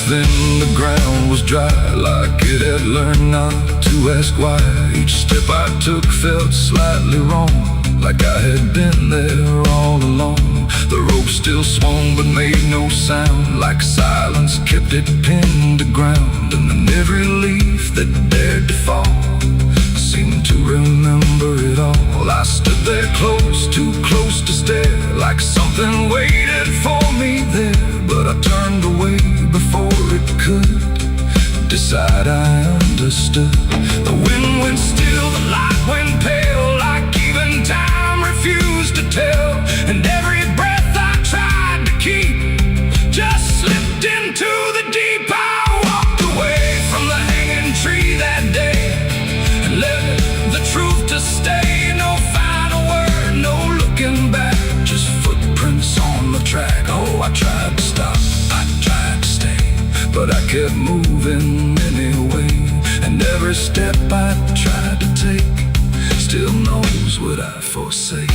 then the ground was dry, like it had learned not to ask why. Each step I took felt slightly wrong, like I had been there all along. The rope still swung but made no sound, like silence kept it pinned to ground. And then every leaf that dared to fall seemed to remember it all. I stood there close, too close to stare, like something waited for me there. But I turned away before it could decide I understood. The wind went still, the light went pale, like even time refused to tell. And every breath I tried to keep just slipped into the deep. I walked away from the hanging tree that day and let the truth to stay. No final word, no looking back, just footprints on the track. Oh, I tried to stop, I tried to stay, but I kept moving anyway. And every step I tried to take still knows what I forsake.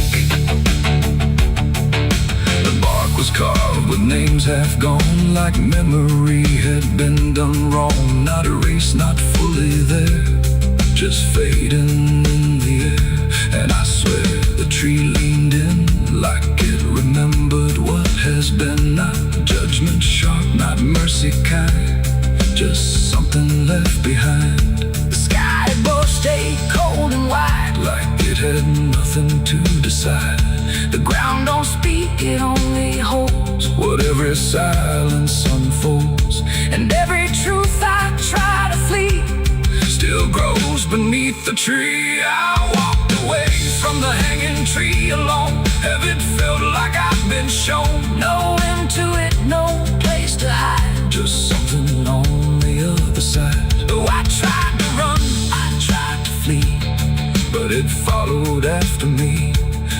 The bark was carved with names half gone, like memory had been done wrong. Not erased, not fully there, just fading in the air. And I swear the tree leaned in, like it remembered what has been. Not judgment sharp, not mercy kind, just something left behind. The sky above stayed cold and white, like it had nothing to decide. The ground don't speak, it only holds what every silence unfolds. And every truth I try to flee still grows beneath the tree. I walked away from the hanging tree alone. Heaven felt like I'd been shown. No end to it, no place to hide, just something on the other side. Oh, I tried to run, I tried to flee, but it followed after me.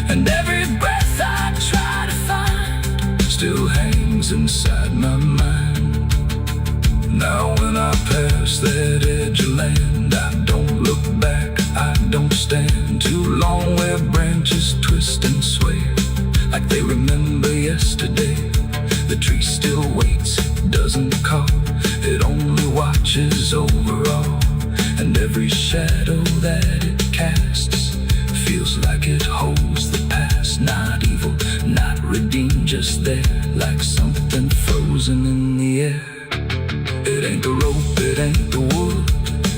And every breath I try to find still hangs inside my mind. Now when I pass that edge of land, I don't look back, I don't stand too long where branches twist and sway, like they remember yesterday. The tree still waits, doesn't call, it only watches over all. And every shadow that it casts feels like it holds the past. Not evil, not redeemed, just there, like something frozen in the air. It ain't the rope, it ain't the wood,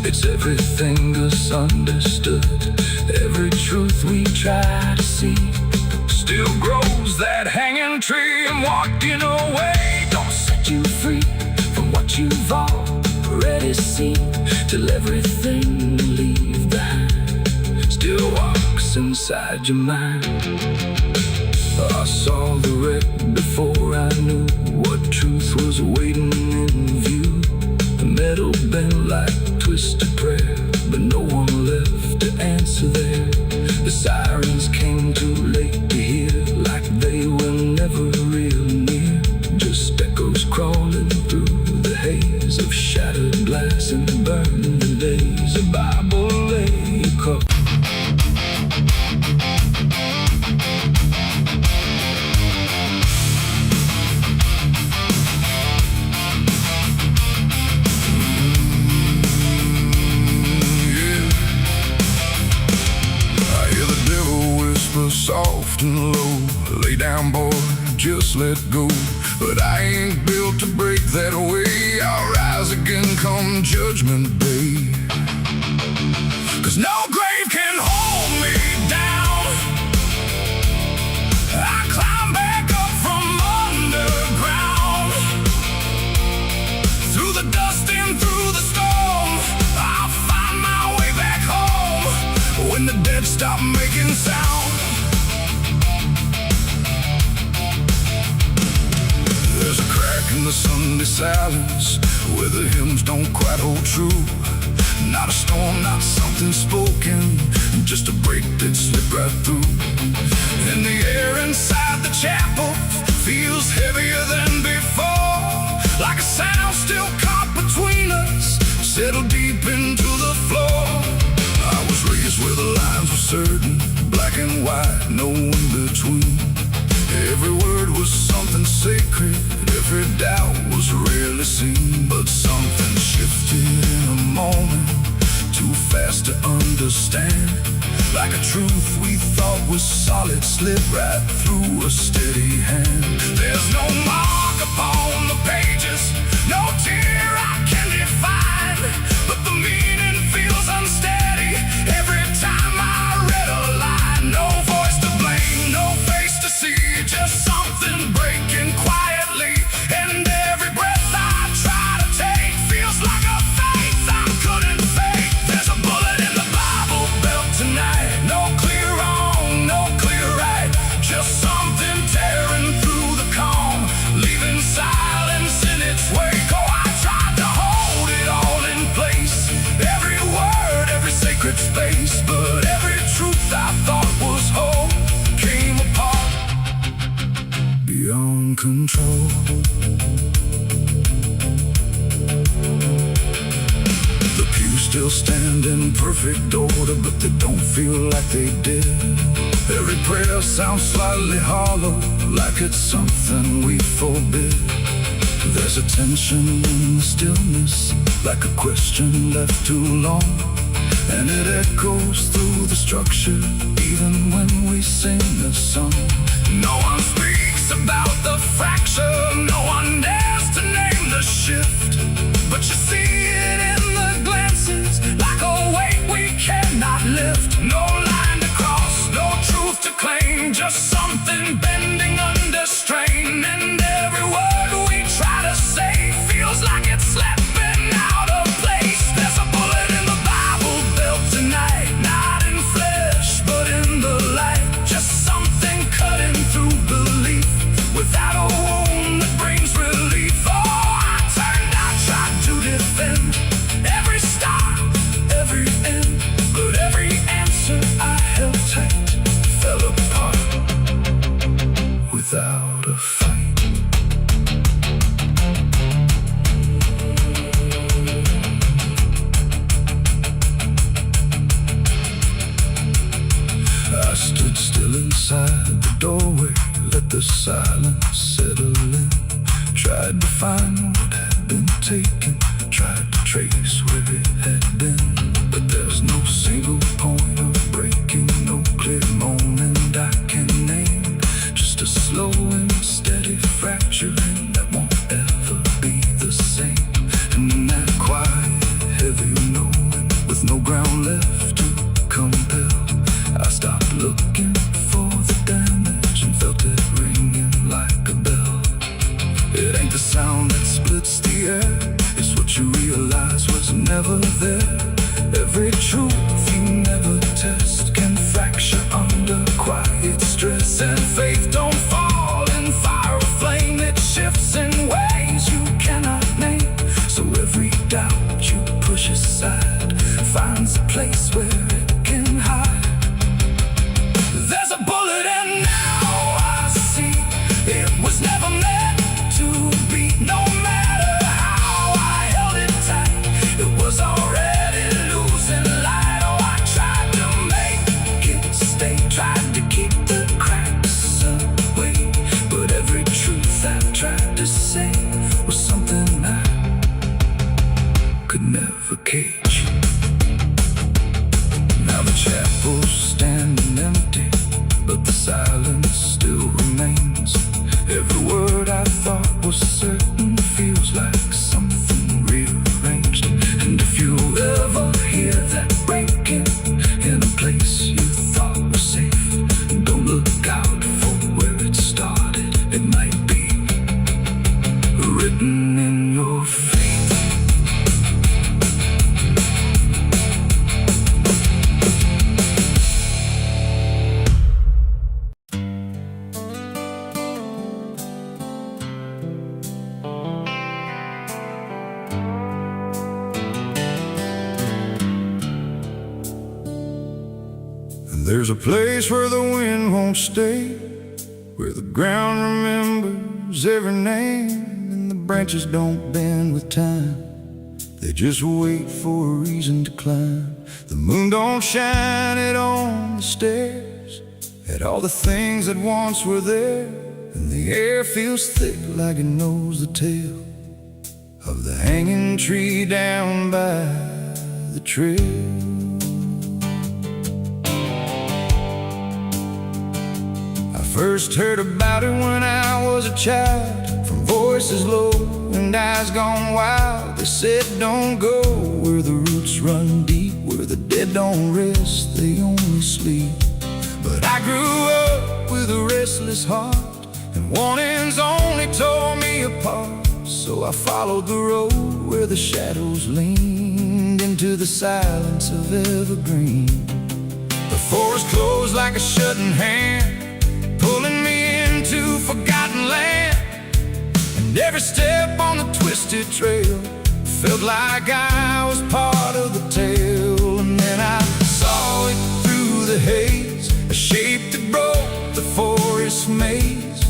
it's everything misunderstood. Every truth we try to see still grows that hanging tree. And walking away don't set you free from what you've already seen, till everything you leave behind still walks inside your mind. I saw the wreck before I knew what truth was waiting in view. The metal bent like twisted prayer, but no one left to answer there. The sirens came too late to hear, like they were never real near, just echoes crawling through the haze of shattered glass and burning days. A Bible lay across. Soft and low, lay down boy, just let go. But I ain't built to break that way. I'll rise again come judgment day. 'Cause no grave can hold me down. I climb back up from underground, through the dust and through the storm. I'll find my way back home when the dead stop making sound. There's a crack in the Sunday silence where the hymns don't quite hold true. Not a storm, not something spoken, just a break that slipped right through. And the air inside the chapel feels heavier than before, like a sound still caught between us, settled deep into the floor. I was raised where the lines were certain, black and white, no in between. Every word was something sacred, every doubt was rarely seen. moment, too fast to understand. Like a truth we thought was solid slid right through a steady hand. There's no mark upon the pages, no tear I can define, but the meaning feels unsteady every time I read a line. No voice to blame, no face to see, just something breaking quietly. And every breath I try to take feels like a faith I couldn't fake. There's a bullet in the Bible belt tonight. No clear wrong, no clear right, just something tearing through the calm, leaving silence in its wake. Oh, I tried to hold it all in place, every word, every sacred space, but every truth I thought was whole came apart beyond control. The pews still stand in perfect order, but they don't feel like they did. Every prayer sounds slightly hollow, like it's something we forbid. There's a tension in the stillness, like a question left too long, and it echoes through the structure, even when we sing the song. No one speaks about the fracture, no one dares to name the shift, but you see it in the glances, like a weight we cannot lift. No line to cross, no truth to claim, just something bending under strain. And every word we try to say feels like it's slipping out of place. There's a bullet in the Bible belt tonight, not in flesh but in the light, just something cutting through belief without a wound that brings relief. Oh, I turned, I tried to defend every start, every end, but every answer I held tight fell apart without a fight. I stood still inside the doorway, let the silence settle in. Tried to find what had been taken, tried to trace where it had been, but there's no single point of breaking, no clear moment I can name. Just a slow and steady fracturing that won't ever be the same. And in that quiet, heavy knowing, with no ground left to compel, I stopped looking for the damage and felt it ringing like a bell. It ain't the sound that splits the air, it's what you realize was never there. Every truth you never test can fracture under quiet stress. And faith don't fall in fire or flame, it shifts in ways you cannot name. So every doubt you push aside finds a place where it can hide. There's a bullet and now I see it was never meant to be. No matter how I held it tight, it was already losing light. Oh, I tried to make it stay, tried to keep the cracks away, but every truth I tried to say was something I could never cage. Now the chapel's standing empty, but the silence still remains. Every word I thought was certain feels like something rearranged. And if you ever hear that breaking in a place you thought was safe, don't look out for where it started. It might be written in your faith. There's a place where the wind won't stay, where the ground remembers every name, and the branches don't bend with time. They just wait for a reason to climb. The moon don't shine it on the stairs, at all the things that once were there, and the air feels thick like it knows the tale of the hanging tree down by the trail. I first heard about it when I was a child, from voices low and eyes gone wild. They said don't go where the roots run deep, where the dead don't rest, they only sleep. But I grew up with a restless heart, and warnings only tore me apart. So I followed the road where the shadows leaned into the silence of evergreen. The forest closed like a shutting hand, pulling me into forgotten land. And every step on the twisted trail felt like I was part of the tale. And then I saw it through the haze, a shape that broke the forest maze,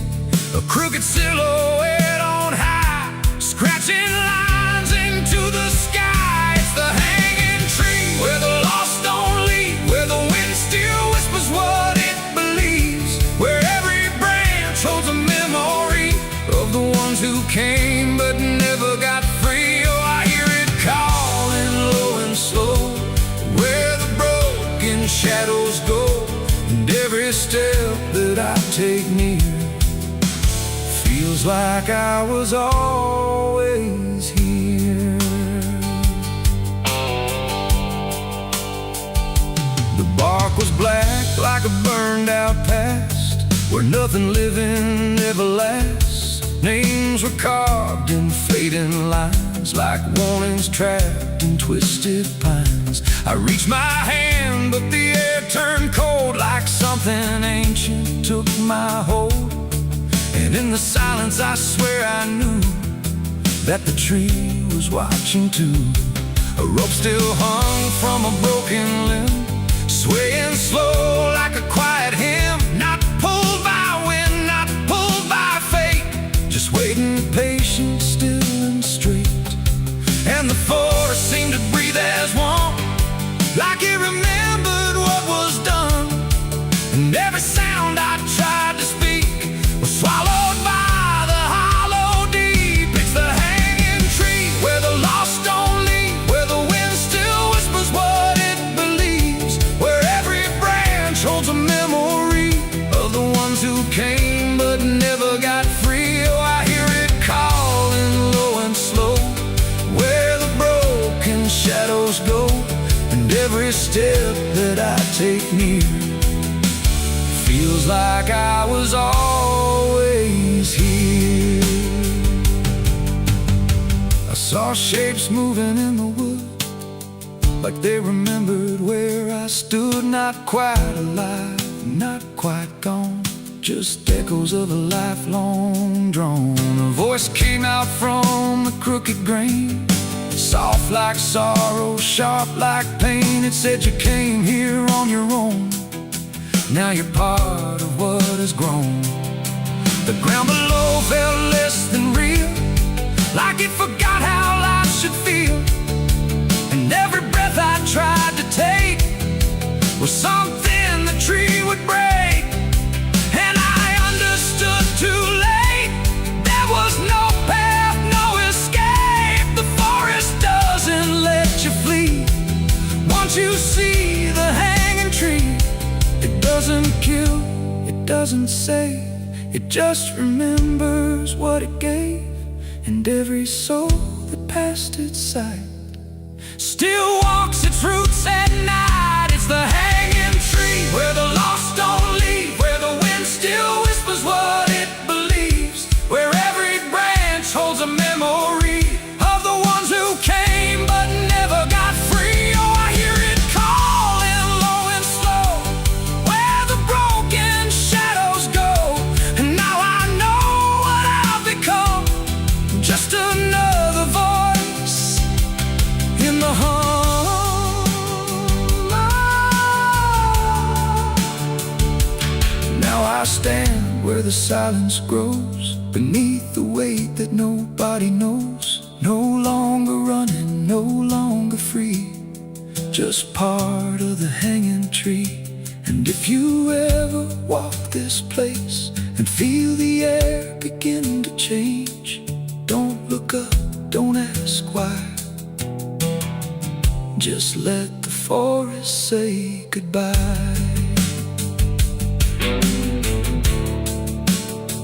a crooked silhouette on high, scratching lines into the sky. It's the hanging tree where the lost don't leave, where the wind still whispers what it believes, where every branch holds a memory of the ones who came but never got free. Oh, I hear it calling low and slow, where the broken shadows go. And every step that I take near feels like I was always here. The bark was black like a burned out past, where nothing living ever lasts. Names were carved in fading lines, like warnings trapped in twisted pines. I reached my hand, but the air turned cold, like something ancient took my hold. And in the silence I swear I knew that the tree was watching too. A rope still hung from a broken limb, swaying slow like a quiet hymn. Not pulled by wind, not pulled by fate, just waiting patient, still and straight. And the forest seemed to breathe as one, like it remembered what was done. And every sound I tried to speak was swallowed by the hollow deep. It's the hanging tree where the lost don't leave, where the wind still whispers what it believes, where every branch holds a memory of the ones who came but never got free. Oh, I hear it calling low and slow, where the broken shadows go. And every step that I take near feels like I was always here. I saw shapes moving in the wood, like they remembered where I stood. Not quite alive, not quite gone, just echoes of a lifelong drone. A voice came out from the crooked grain, soft like sorrow, sharp like pain. It said you came here on your own, now you're part of what has grown. The ground below felt less than real, like it forgot how life should feel. And every breath I tried to take was something the tree would break. And I understood too late, there was no path, no escape. The forest doesn't let you flee. Once you see the hanging tree, it doesn't kill, it doesn't save, it just remembers what it gave. And every soul that passed its sight still walks its roots at night. It's the hanging tree where the lost don't leave, where the wind still whispers what it believes, where every branch holds a memory of the ones who came but never got free. Oh, I hear it calling low and slow, where the broken shadows go. And now I know what I've become, just another voice in the hum. Now I stand where the silence grows, beneath the weight that nobody knows. No longer running, no longer free, just part of the hanging tree. And if you ever walk this place and feel the air begin to change, don't look up, don't ask why. Just let the forest say goodbye.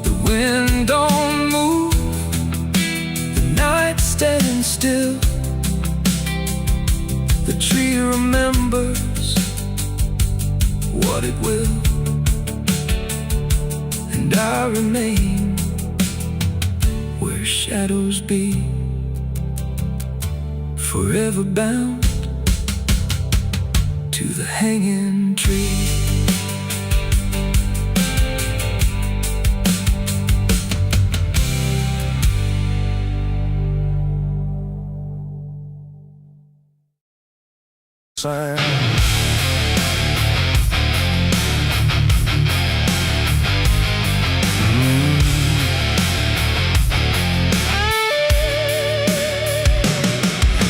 The wind don't move, the night's standing still. The tree remembers what it will, and I remain where shadows be, forever bound to the hanging tree.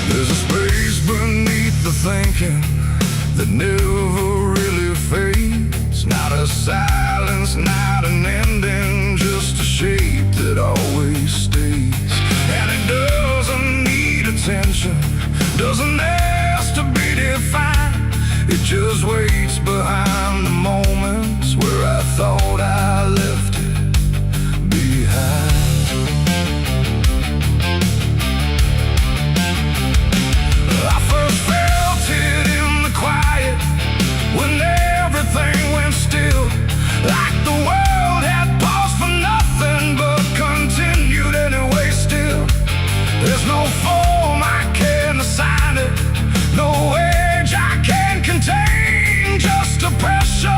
There's a space beneath the thinking that never really fades. Not a silence, not an ending, just a shape that always stays. And it doesn't need attention, doesn't ask to be defined. It just waits behind the moments where I thought I left it behind. I first felt it in the quiet, when everything went still, like the world had paused for nothing but continued anyway still. There's no form I can assign it, no age I can contain, just a pressure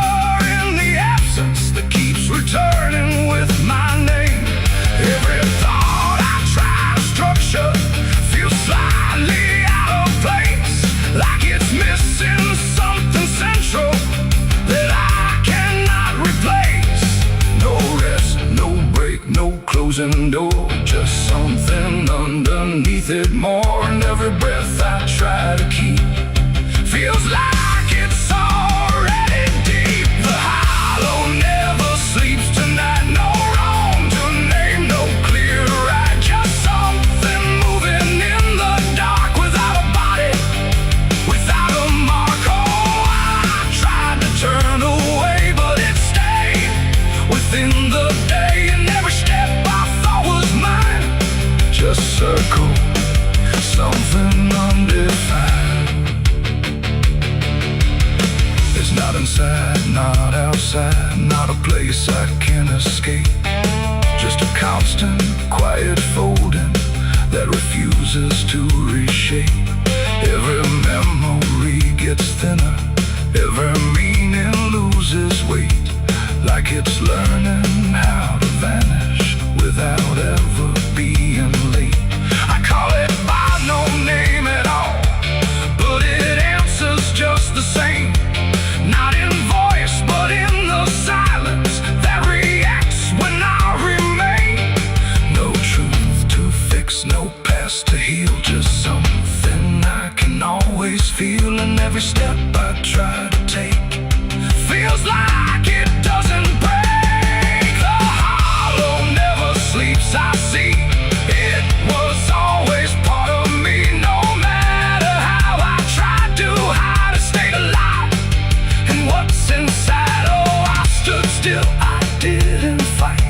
in the absence that keeps returning with my name. Every thought I try to structure feels slightly out of place, like it's missing something central that I cannot replace. No rest, no break, no closing door, just something underneath it more. And every breath I try to keep feels like it's already deep. The hollow never sleeps tonight, no wrong to name, no clear right, just something moving in the dark without a body, without a mark. Oh, I tried to turn away, but it stayed within the day, and every step I thought was mine just circle something undefined. It's not inside, not outside, not a place I can escape, just a constant, quiet folding that refuses to reshape. Every memory gets thinner, every meaning loses weight, like it's learning how to vanish without ever being late. I call it by no name at all, but it answers just the same. Not in voice, but in the silence that reacts when I remain. No truth to fix, no past to heal, just something I can always feel. And every step I try to take feels like it doesn't break. The hollow never sleeps, I see. It was always part of me, no matter how I tried to hide or stay alive. And what's inside, oh, I stood still, I didn't fight,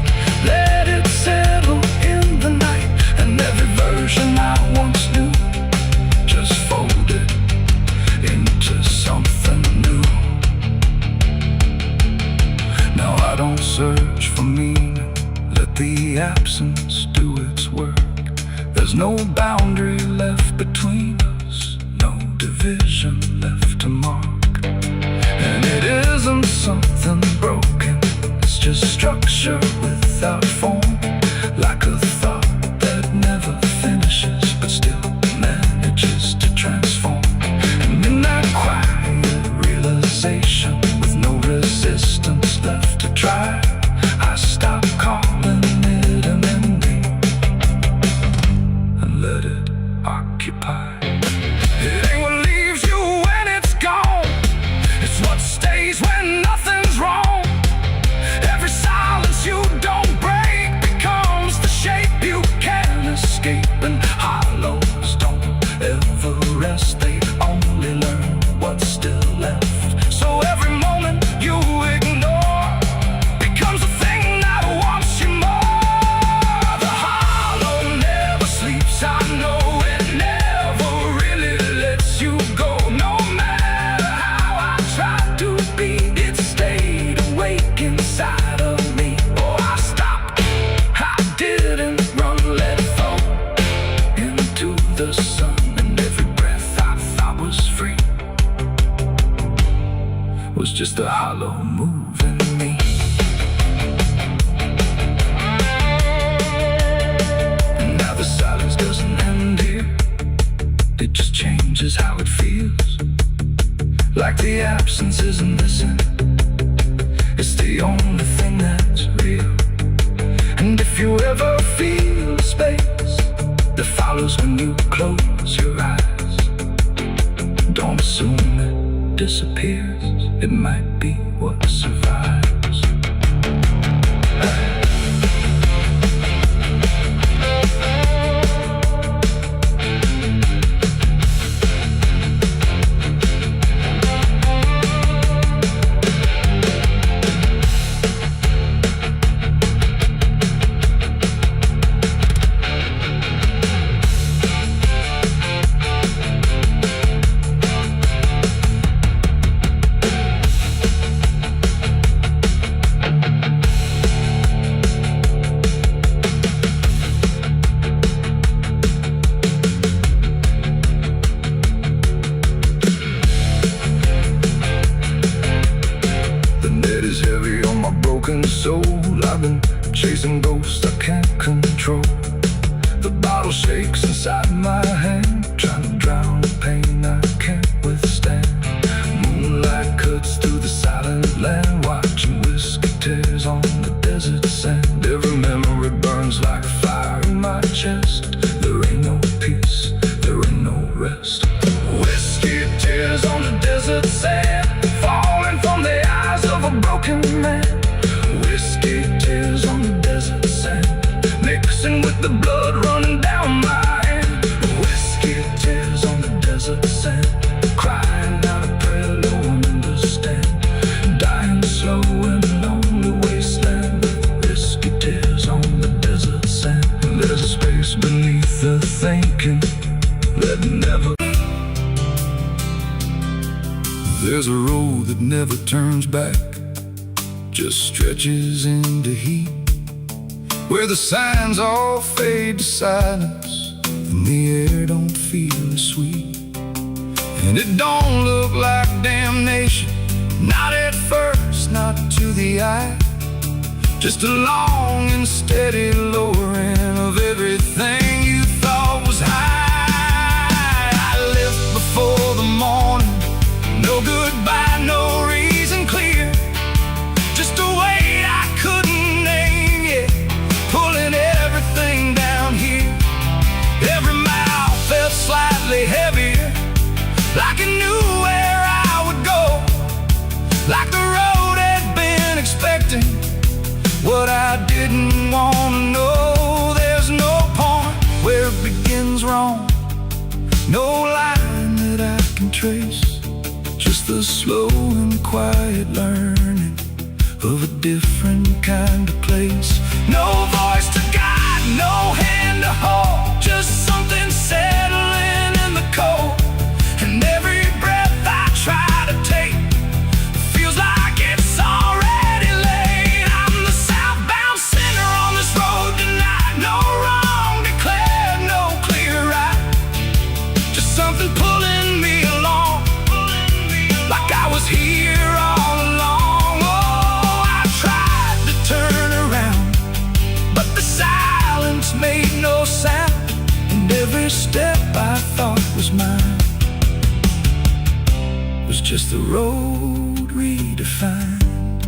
let it settle in the night. And every version I once knew just folded into something new. Now I don't search for meaning, let the absence do its work. There's no boundary left between us, no division left to mark. And it isn't something broken, it's just structure without form, like a thought that never finishes but still manages to transform. And in that quiet realization, with no resistance left to try, I stop calling it an ending and let it occupy. It ain't what leaves you when it's gone, it's what stays when nothing's wrong. Every silence you don't break becomes the shape you can't escape. And hollows don't ever rest, they only moving me. Now the silence doesn't end here, it just changes how it feels. Like the absence isn't missing, it's the only thing that's real. And if you ever feel a space that follows when you close your eyes, don't assume it disappears, it might be what survives. Soul, I've been chasing ghosts I can't control. The bottle shakes inside my hand, trying to drown the pain I can't withstand. Moonlight cuts through the silent land, watching whiskey tears on the desert sand. Every memory burns like a fire in my chest. There ain't no peace, there ain't no rest. Whiskey tears on the desert sand, falling from the eyes of a broken man. Whiskey tears on the desert sand, mixing with the blood running down my hand. Whiskey tears on the desert sand, crying out a prayer no one understands. Dying slow in a lonely wasteland, whiskey tears on the desert sand. There's a space beneath the thinking that never. There's a road that never turns back, just stretches into heat, where the signs all fade to silence and the air don't feel as sweet. And it don't look like damnation, not at first, not to the eye, just a long and steady lowering of everything you thought was high. I left before the morning, no goodbye, no reason clear, just a weight I couldn't name yet, pulling everything down here. Every mile felt slightly heavier, like it knew where I would go, like the road had been expecting what I didn't want to know. There's no point where it begins wrong, no line that I can trace, just the slow and quiet learning of a different kind of place. No voice to guide, no hand to hold, just something settling in the cold. And every breath I try to take feels like it's already late. I'm the southbound sinner on this road tonight, no wrong declared, no clear right, just something pulling me along, like I was here all along. Made no sound, and every step I thought was mine was just the road redefined.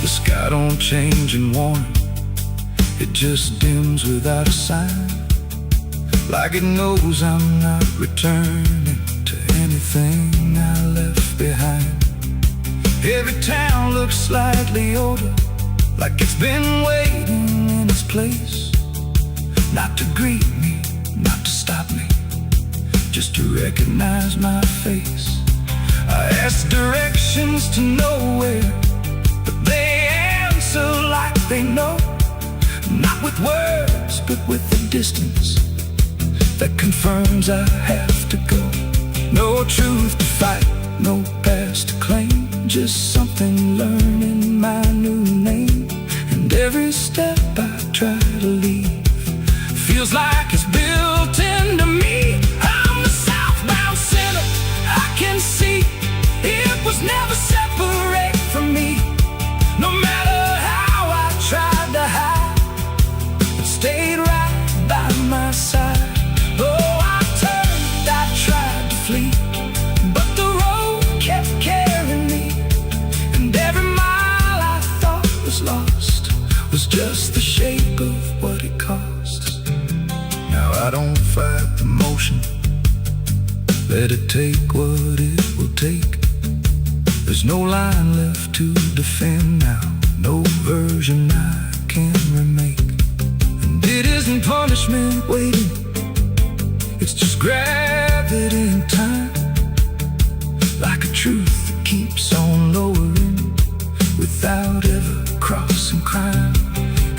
The sky don't change in warning, it just dims without a sign, like it knows I'm not returning to anything I left behind. Every town looks slightly older, like it's been waiting in its place, not to greet me, not to stop me, just to recognize my face. I ask directions to nowhere, but they answer like they know, not with words, but with the distance that confirms I have to go. No truth to fight, no past to claim, just something learning my new name. And every step I try to leave feels like it's built into me. I'm the southbound sinner, I can see it was Let it take what it will take. There's no line left to defend now, no version I can remake. And it isn't punishment waiting, it's just gravity in time, like a truth that keeps on lowering without ever crossing crime.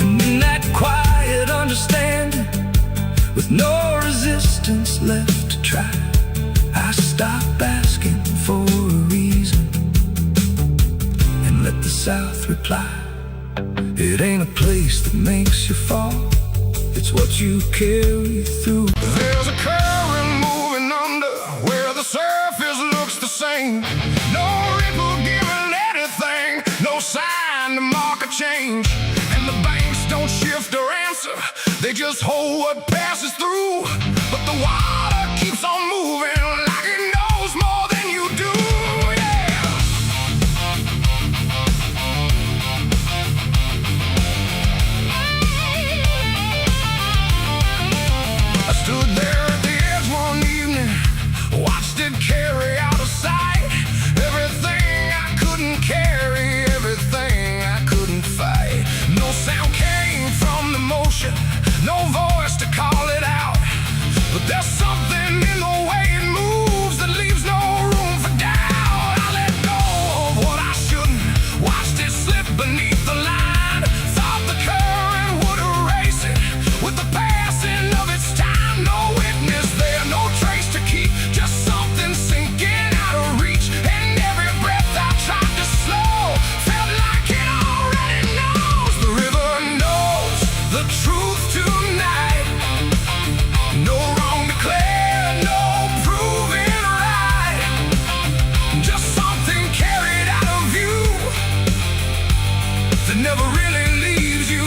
And in that quiet understanding, with no resistance left to try, I stop asking for a reason and let the South reply. It ain't a place that makes you fall, it's what you carry through. There's a current moving under where the surface looks the same. No ripple giving anything, no sign to mark a change. And the banks don't shift or answer, they just hold what passes through. But the water keeps on moving like it knows more than you do, yeah. I stood there at the edge one evening, watched it carry out of sight. Everything I couldn't carry, everything I couldn't fight. No sound came from the motion, no voice to call it out. But there's something in the way it moves that leaves no room for doubt. I let go of what I shouldn't, watched it slip beneath the line. Thought the current would erase it with the passing of its time. No witness there, no trace to keep, just something sinking out of reach. And every breath I tried to slow felt like it already knows. The river knows the truth tonight. No wrong declared, no proven right, just something carried out of view that never really leaves you.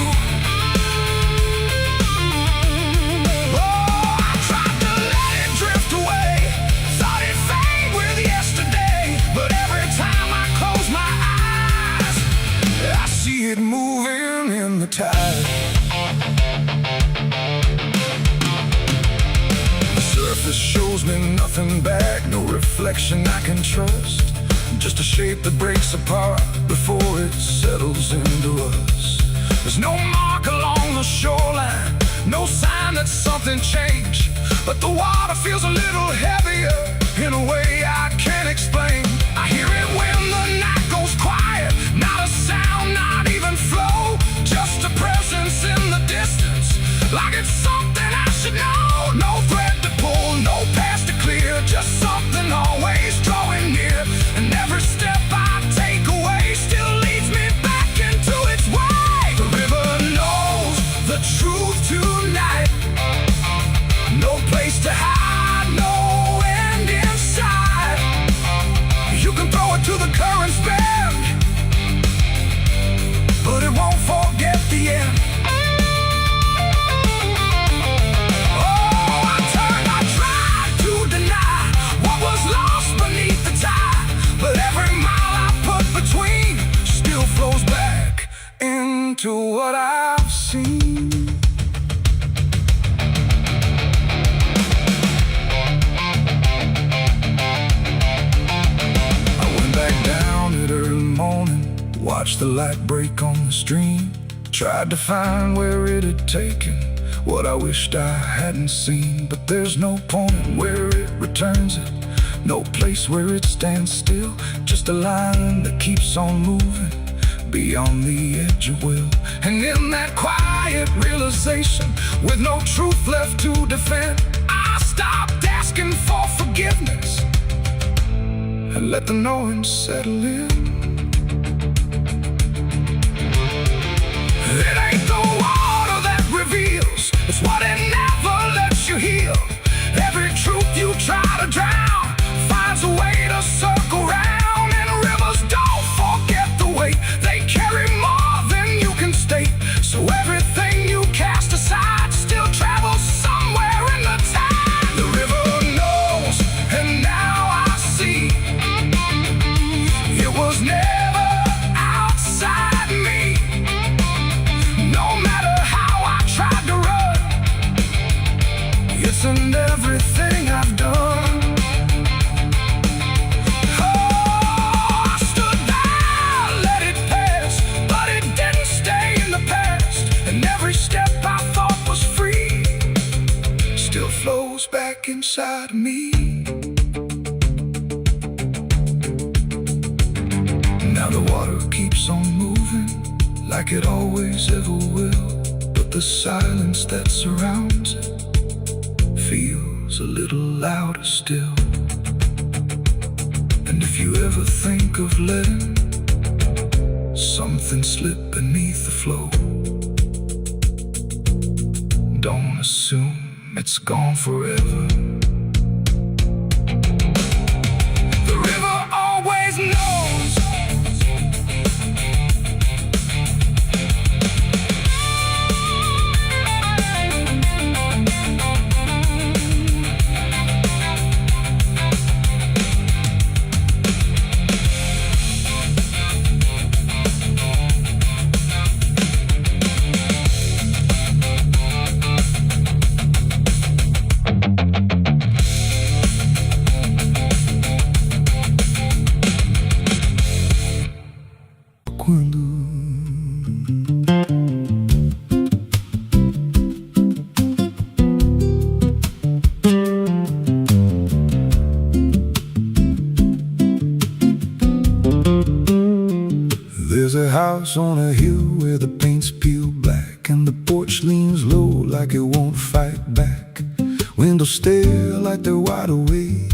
Oh, I tried to let it drift away, thought it'd fade with yesterday. But every time I close my eyes, I see it moving in the tide. Surface shows me nothing back, no reflection I can trust, just a shape that breaks apart before it settles into us. There's no mark along the shoreline, no sign that something changed, but the water feels a little heavier in a way I can't explain. I hear it when the night goes quiet, not a sound, not even flow, just a presence in the distance, like it's something I should know. No thread to pull, no path to clear, just something always drawing near. And every step I take away still leads me back into its way. The river knows the truth tonight, no place to hide, no end in sight. You can throw it to the current's bend, but it won't forget the end. To what I've seen. I went back down at early morning, watched the light break on the stream, tried to find where it had taken what I wished I hadn't seen. But there's no point where it returns it, no place where it stands still, just a line that keeps on moving beyond the edge of will. And in that quiet realization, with no truth left to defend, I stopped asking for forgiveness and let the knowing settle in. It ain't the water that reveals, it's what it never lets you heal. Every truth you try to drown finds a way to circle round. And rivers don't forget the weight, they carry more than you can state. So everything you cast aside still travels somewhere in the tide. The river knows, and now I see, it was never outside me. No matter how I tried to run, it's in everything I've done. inside of me. Now the water keeps on moving like it always ever will, but the silence that surrounds it feels a little louder still. And if you ever think of letting something slip beneath the flow, don't assume it's gone forever. The river always knows. There's a house on a hill where the paint's peeled black, and the porch leans low like it won't fight back. Windows stare like they're wide awake,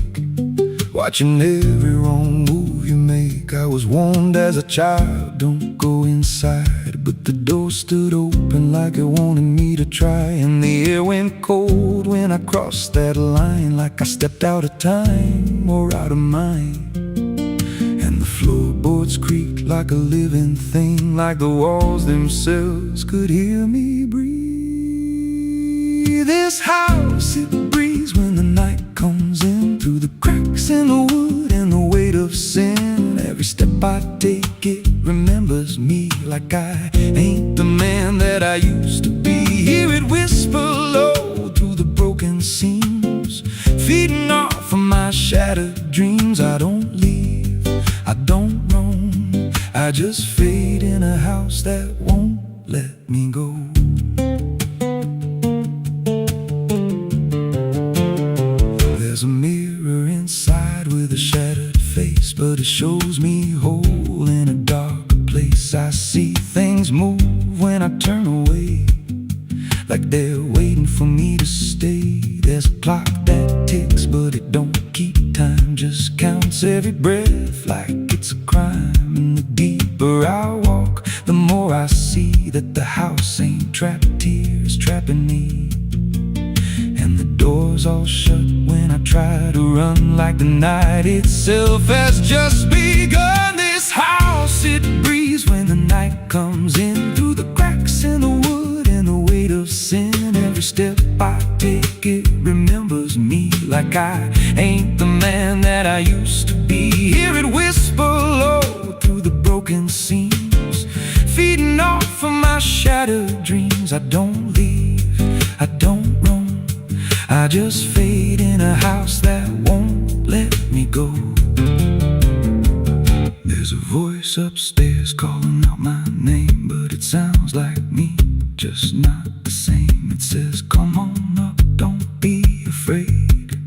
watching every wrong move you make. I was warned as a child, don't go inside, but the door stood open like it wanted me to try. And the air went cold when I crossed that line, like I stepped out of time or out of mind. And the floorboards creaked like a living thing, like the walls themselves could hear me breathe. This house, it breathes when the night comes in, through the cracks in the wood and the weight of sin. Every step I take, it remembers me, like I ain't the man that I used to be. Hear it whisper low through the broken seams, feeding off of my shattered dreams. I don't leave, I don't roam, I just fade in a house that won't let me go. There's a mirror inside with a shattered face, but it shows me whole in a dark place. I see things move when I turn away, like they're waiting for me to stay. There's a clock that ticks, but it don't keep time, just counts every breath like it's a crime. And the deeper I walk, the more I see that the house ain't trapped here, it's trapping me. And the doors all shut when I try to run, like the night itself has just begun. This house, it breathes when the night comes in, through the cracks in the wood and the weight of sin. Every step I take, it remembers me, like I ain't the man that I used to be. Hear it whisper low through the broken seams, feeding off of my shattered dreams. I don't leave, I don't roam, I just fade in a house that won't let me go. There's a voice upstairs calling out my name, but it sounds like me, just not the same. It says, come on up, don't be afraid,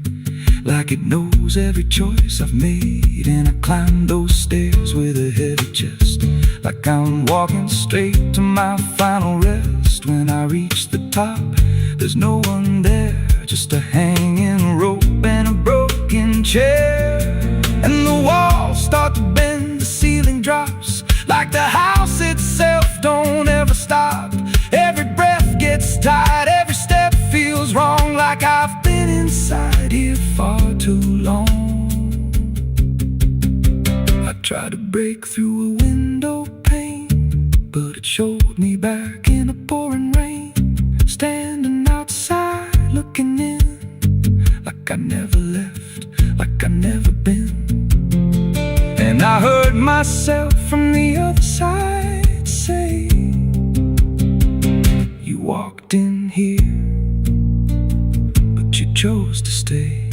like it knows every choice I've made. And I climb those stairs with a heavy chest, like I'm walking straight to my final rest. When I reach the top, there's no one there, just a hanging rope and a broken chair. And the walls start to bend, the ceiling drops, like the house itself don't ever stop. Every breath gets tight, every step feels wrong, like I've been inside here far too long. I tried to break through a window pane, but it showed me back in the pouring rain, standing outside looking in, like I never left, like I never been. And I heard myself from the other side say, you walked in here, but you chose to stay.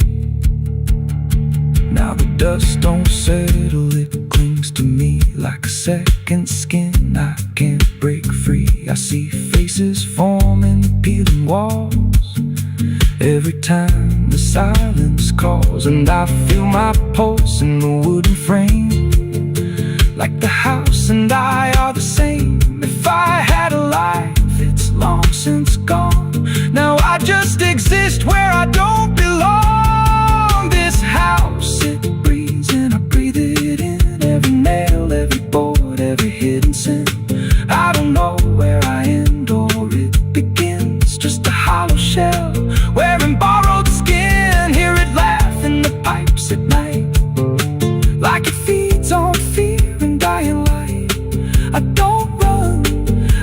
Now the dust don't settle, it clings to me like a second skin. I can't break free. I see faces forming, peeling walls, Every time the silence calls and I feel my pulse in the wooden frame, like the house and I are the same. If I had a life, it's long since gone. Now I just exist where I don't belong. This house, it breathes and I breathe it in. Every nail, every board, every hidden sin. I don't know where I end or it begins. Just a hollow shell wearing borrowed skin. Hear it laugh in the pipes at night, like it feeds on fear and dying light. I don't run,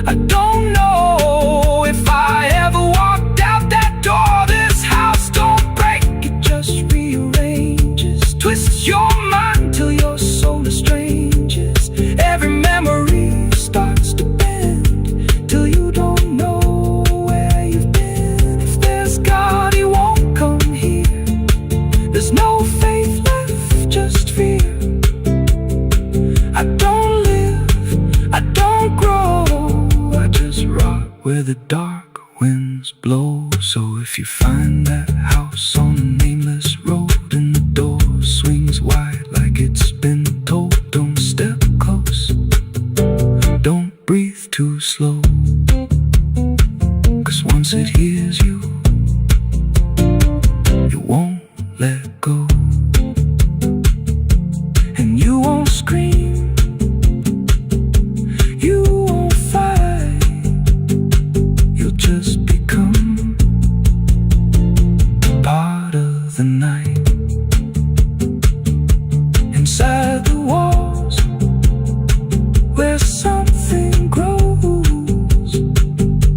I don't know if I ever walked out that door. This house don't break, it just rearranges, twists your mind till your soul estranges. Every memory starts to bend till you don't know where you've been. If there's God, he won't come here. There's no faith left, just fear. I don't live, I don't grow, I just rot where the dark winds blow. So if you find that house on a nameless road and the door swings wide like it's been told, don't step close, don't breathe too slow, 'cause once it hears you, it won't let go. And you won't scream, you won't fight, you'll just become part of the night. Inside the walls, where something grows.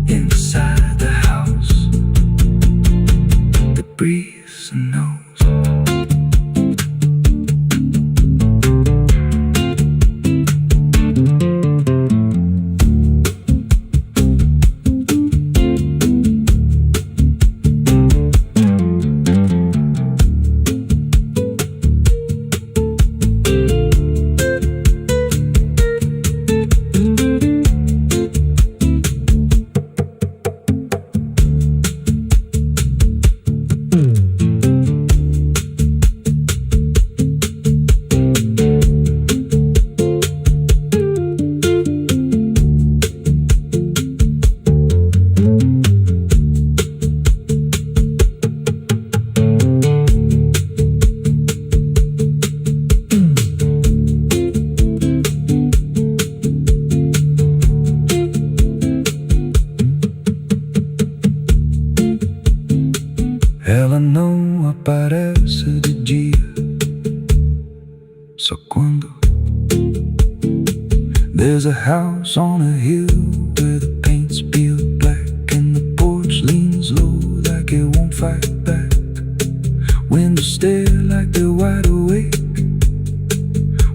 Inside the house that breathes and knows. Ela não aparece de dia, só quando there's a house on a hill where the paint's peeled black and the porch leans low like it won't fight back. Windows stare like they're wide awake,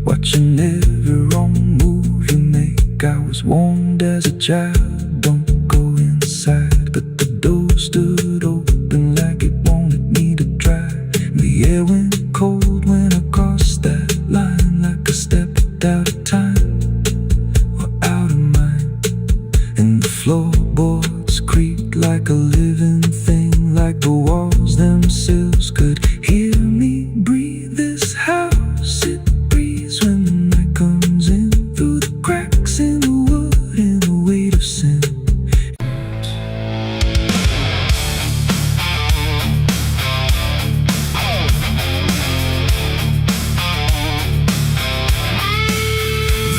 watching every wrong move you make. I was warned as a child, don't go inside, but the door stood open like it wanted me to try. The air went cold when I crossed that line, like I stepped out of time or out of mind. And the floorboards creaked like a living thing, like the walls themselves could hear me breathe. This house, it breathes when the night comes in, through the cracks in the wood and the weight of sin.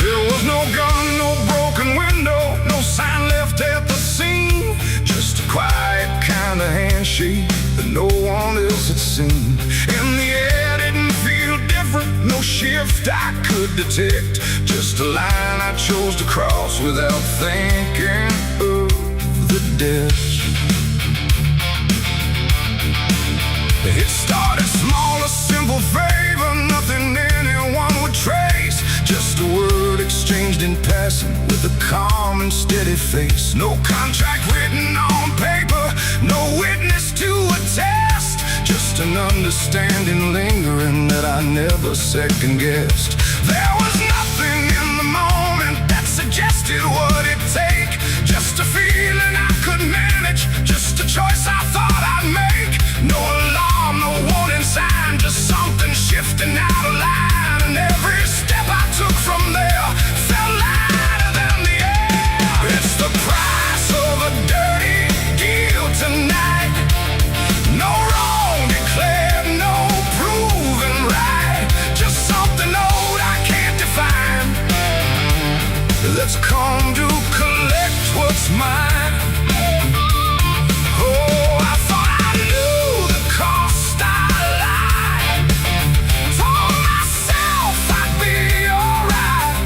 There was no gun, no broken window, no sign left at the scene. Just a quiet kind of handshake that no one else had seen. And the air didn't feel different, no shift I could detect. Just a line I chose to cross without thinking of the death. It started small, a simple favor, nothing anyone would trace. Just a word exchanged in passing with a calm and steady face. No contract written on paper, no witness to attest. Just an understanding lingering that I never second guessed. There was nothing in the moment that suggested what it'd take. Just a feeling I could manage, just a choice I thought I'd make. that's come to collect what's mine. Oh, I thought I knew the cost. I lied. Told myself I'd be alright,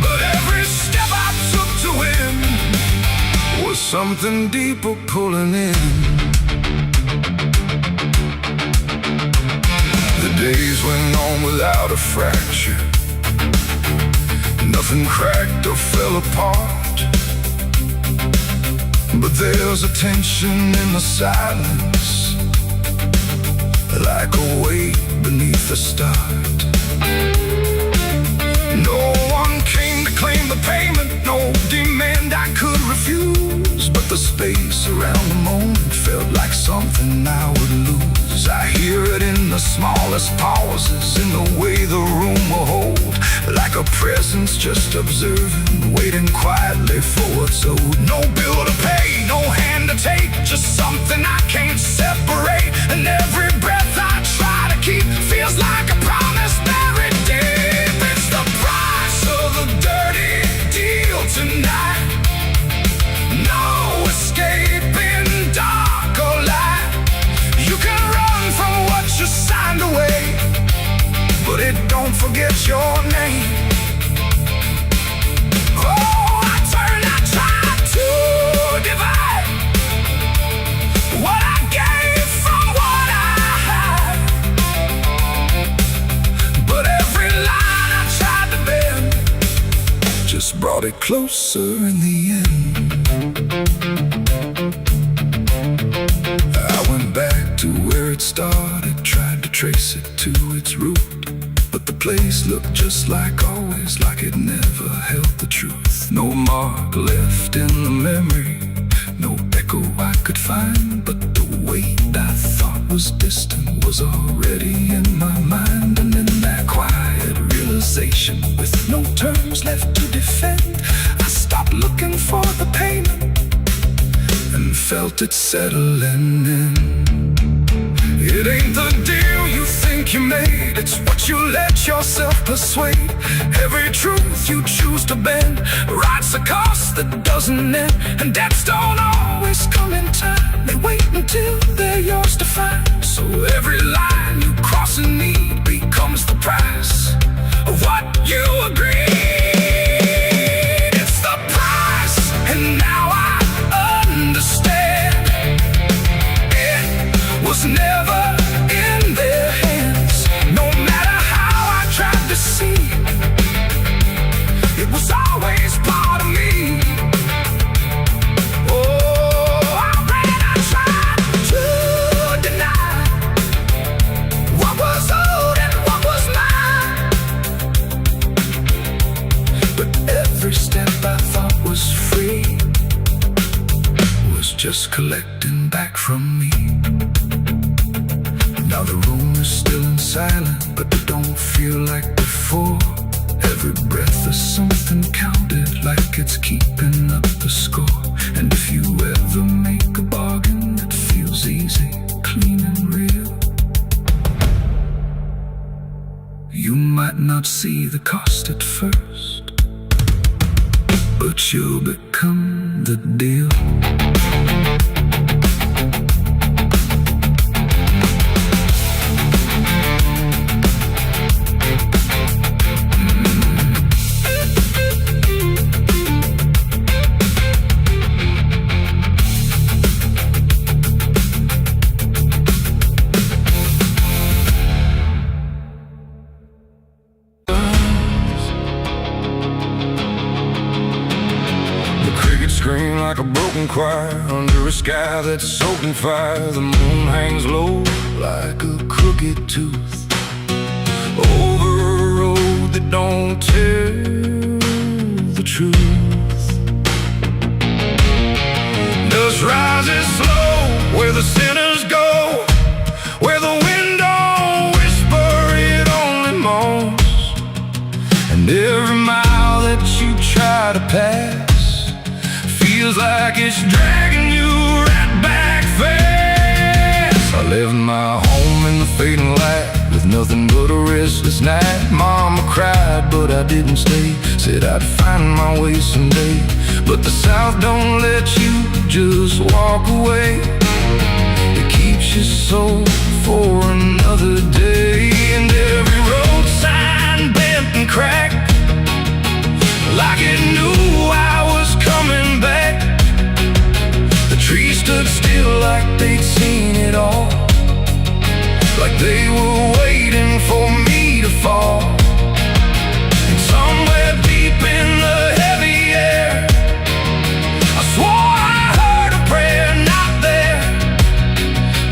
but every step I took to win was something deeper pulling in. The days went on without a fracture. Nothing cracked or fell apart, but there's a tension in the silence, like a weight beneath the start. No one came to claim the payment, no demand I could refuse, but the space around the moment felt like something I would lose. I hear it in the smallest pauses, in the way the room will hold, like a presence just observing, waiting quietly for what's owed. No bill to pay, no hand to take, just something I can't separate. And every breath I try to keep feels like a promise buried deep. It's the price of the dirty deal tonight. No escaping dark or light. You can run from what you signed away, but it don't forget your name. Oh, I tried to divide what I gave from what I had, but every line I tried to bend just brought it closer in the end. I went back to where it started, tried to trace it to its root, but the place looked just like always, like it never held the truth. No mark left in the memory, no echo I could find, but the weight I thought was distant was already in my mind. And in that quiet realization, with no terms left to defend, I stopped looking for the payment and felt it settling in. It ain't the deal you think you made, it's what you let yourself persuade. Every truth you choose to bend writes a cost that doesn't end, and debts don't always come in time, they wait until they're yours to find. So every line you cross in need becomes the price of what you agreed. It's the price, and now I understand. It was never in their hands, no matter how I tried to see. It was always part of me. Oh, I tried to deny what was owed and what was mine, but every step I thought was free was just collecting back from me. Now the room is still in silence, but it don't feel like before. Every breath is something counted, like it's keeping up the score. And if you ever make a bargain that feels easy, clean and real, you might not see the cost at first, but you'll become the deal. Scream like a broken choir under a sky that's soaked in fire. The moon hangs low like a crooked tooth over a road that don't tell the truth. Dust rises slow where the sinners go, where the wind don't whisper, it only moans. And every mile that you try to pass feels like it's dragging you right back fast. I left my home in the fading light with Nothing but a restless night. Mama cried, but I didn't stay. Said I'd find my way someday. But the South don't let you just walk away. It keeps you so for another day. And every road sign bent and cracked, like it knew I was coming back. The trees stood still like they'd seen it all, like they were waiting for me to fall. And somewhere deep in the heavy air, I swore I heard a prayer not there.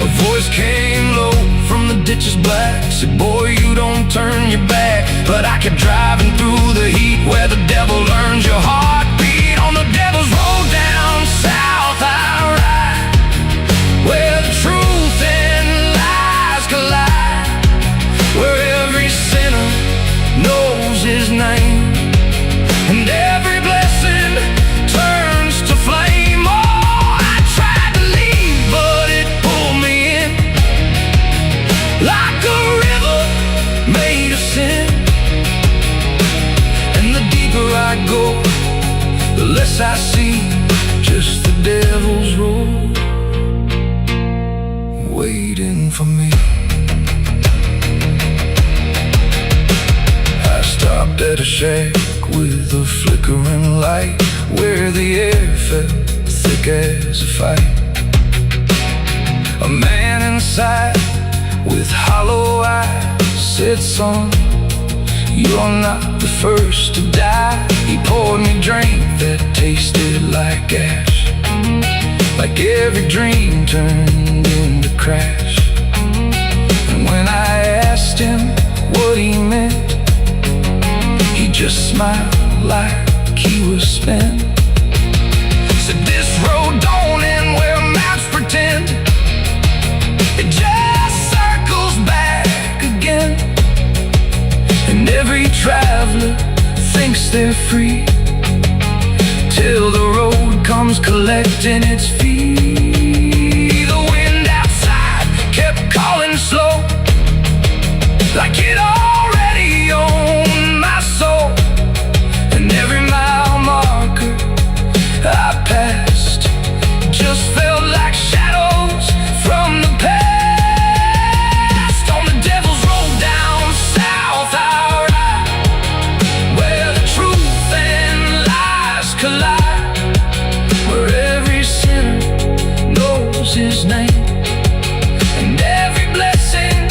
A voice came low from the ditches black, said, boy, you don't turn your back. But I kept driving through the heat where the devil learns your heartbeat. On the devil's road down south I ride, where the truth and lies collide, where every sinner knows his name, and every blessing turns to flame. Oh, I tried to leave, but it pulled me in, like a river made of sin. And the deeper I go, the less I see, just the devil's road waiting for me. I stopped at a shack with a flickering light, where the air felt thick as a fight. A man inside with hollow eyes said, son, you're not the first to die. He poured me a drink that tasted like ash, like every dream turned into crash. And when I asked him what he meant, he just smiled like he was spent. Said, this road don't end where maps pretend, it just circles back again. And every traveler thinks they're free, till the road comes collecting its fee. The wind outside kept calling slow, like it already owned my soul. And every mile marker I passed just felt like shadows from the past. On the devil's road down south I ride, where the truth and lies collide, where every sinner knows his name, and every blessing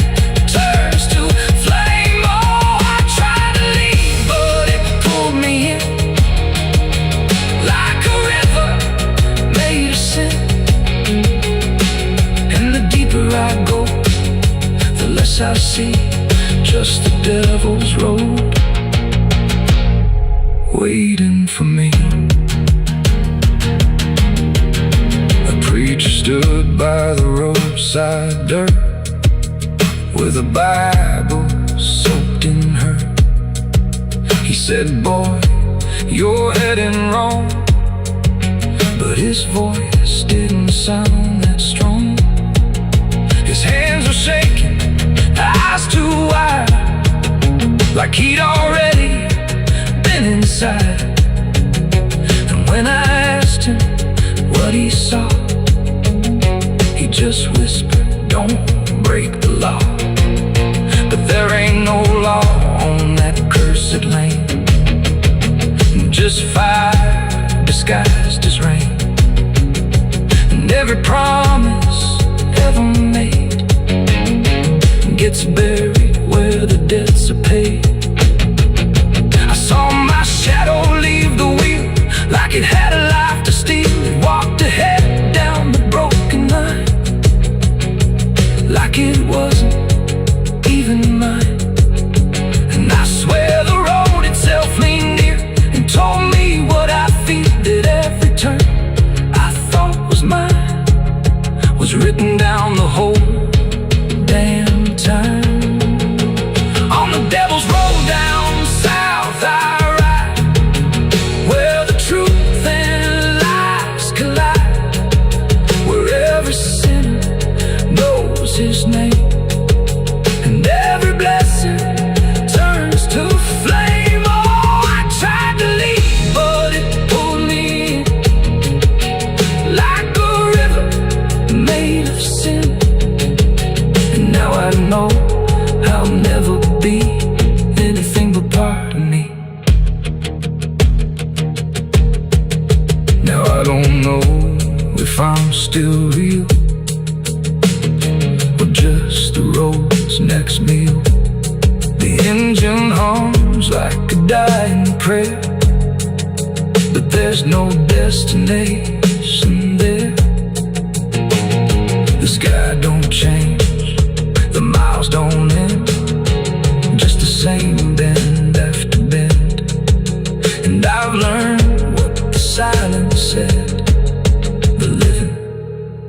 turns to flame. Oh, I tried to leave, but it pulled me in, like a river made of sin. And the deeper I go, the less I see, just the devil's road waiting for me. A preacher stood by the roadside dirt, with a Bible soaked in her. He said, boy, you're heading wrong. But his voice didn't sound that strong. His hands were shaking, eyes too wide, like he'd already been inside. And when I asked him what he saw, he just whispered, don't break the law. But there ain't no law on that cursed land, just fire disguised as rain. And every promise ever made gets buried where the debts are paid. I saw my shadow leave the wheel, like it had a life to steal. It walked ahead down the broken line, like it wasn't even mine. And I swear the road itself leaned near and told me what I feel, that every turn I thought was mine was written down the whole damn time. On the devil's road die in prayer, but there's no destination there. The sky don't change, the miles don't end, just the same bend after bend. And I've learned what the silence said: the living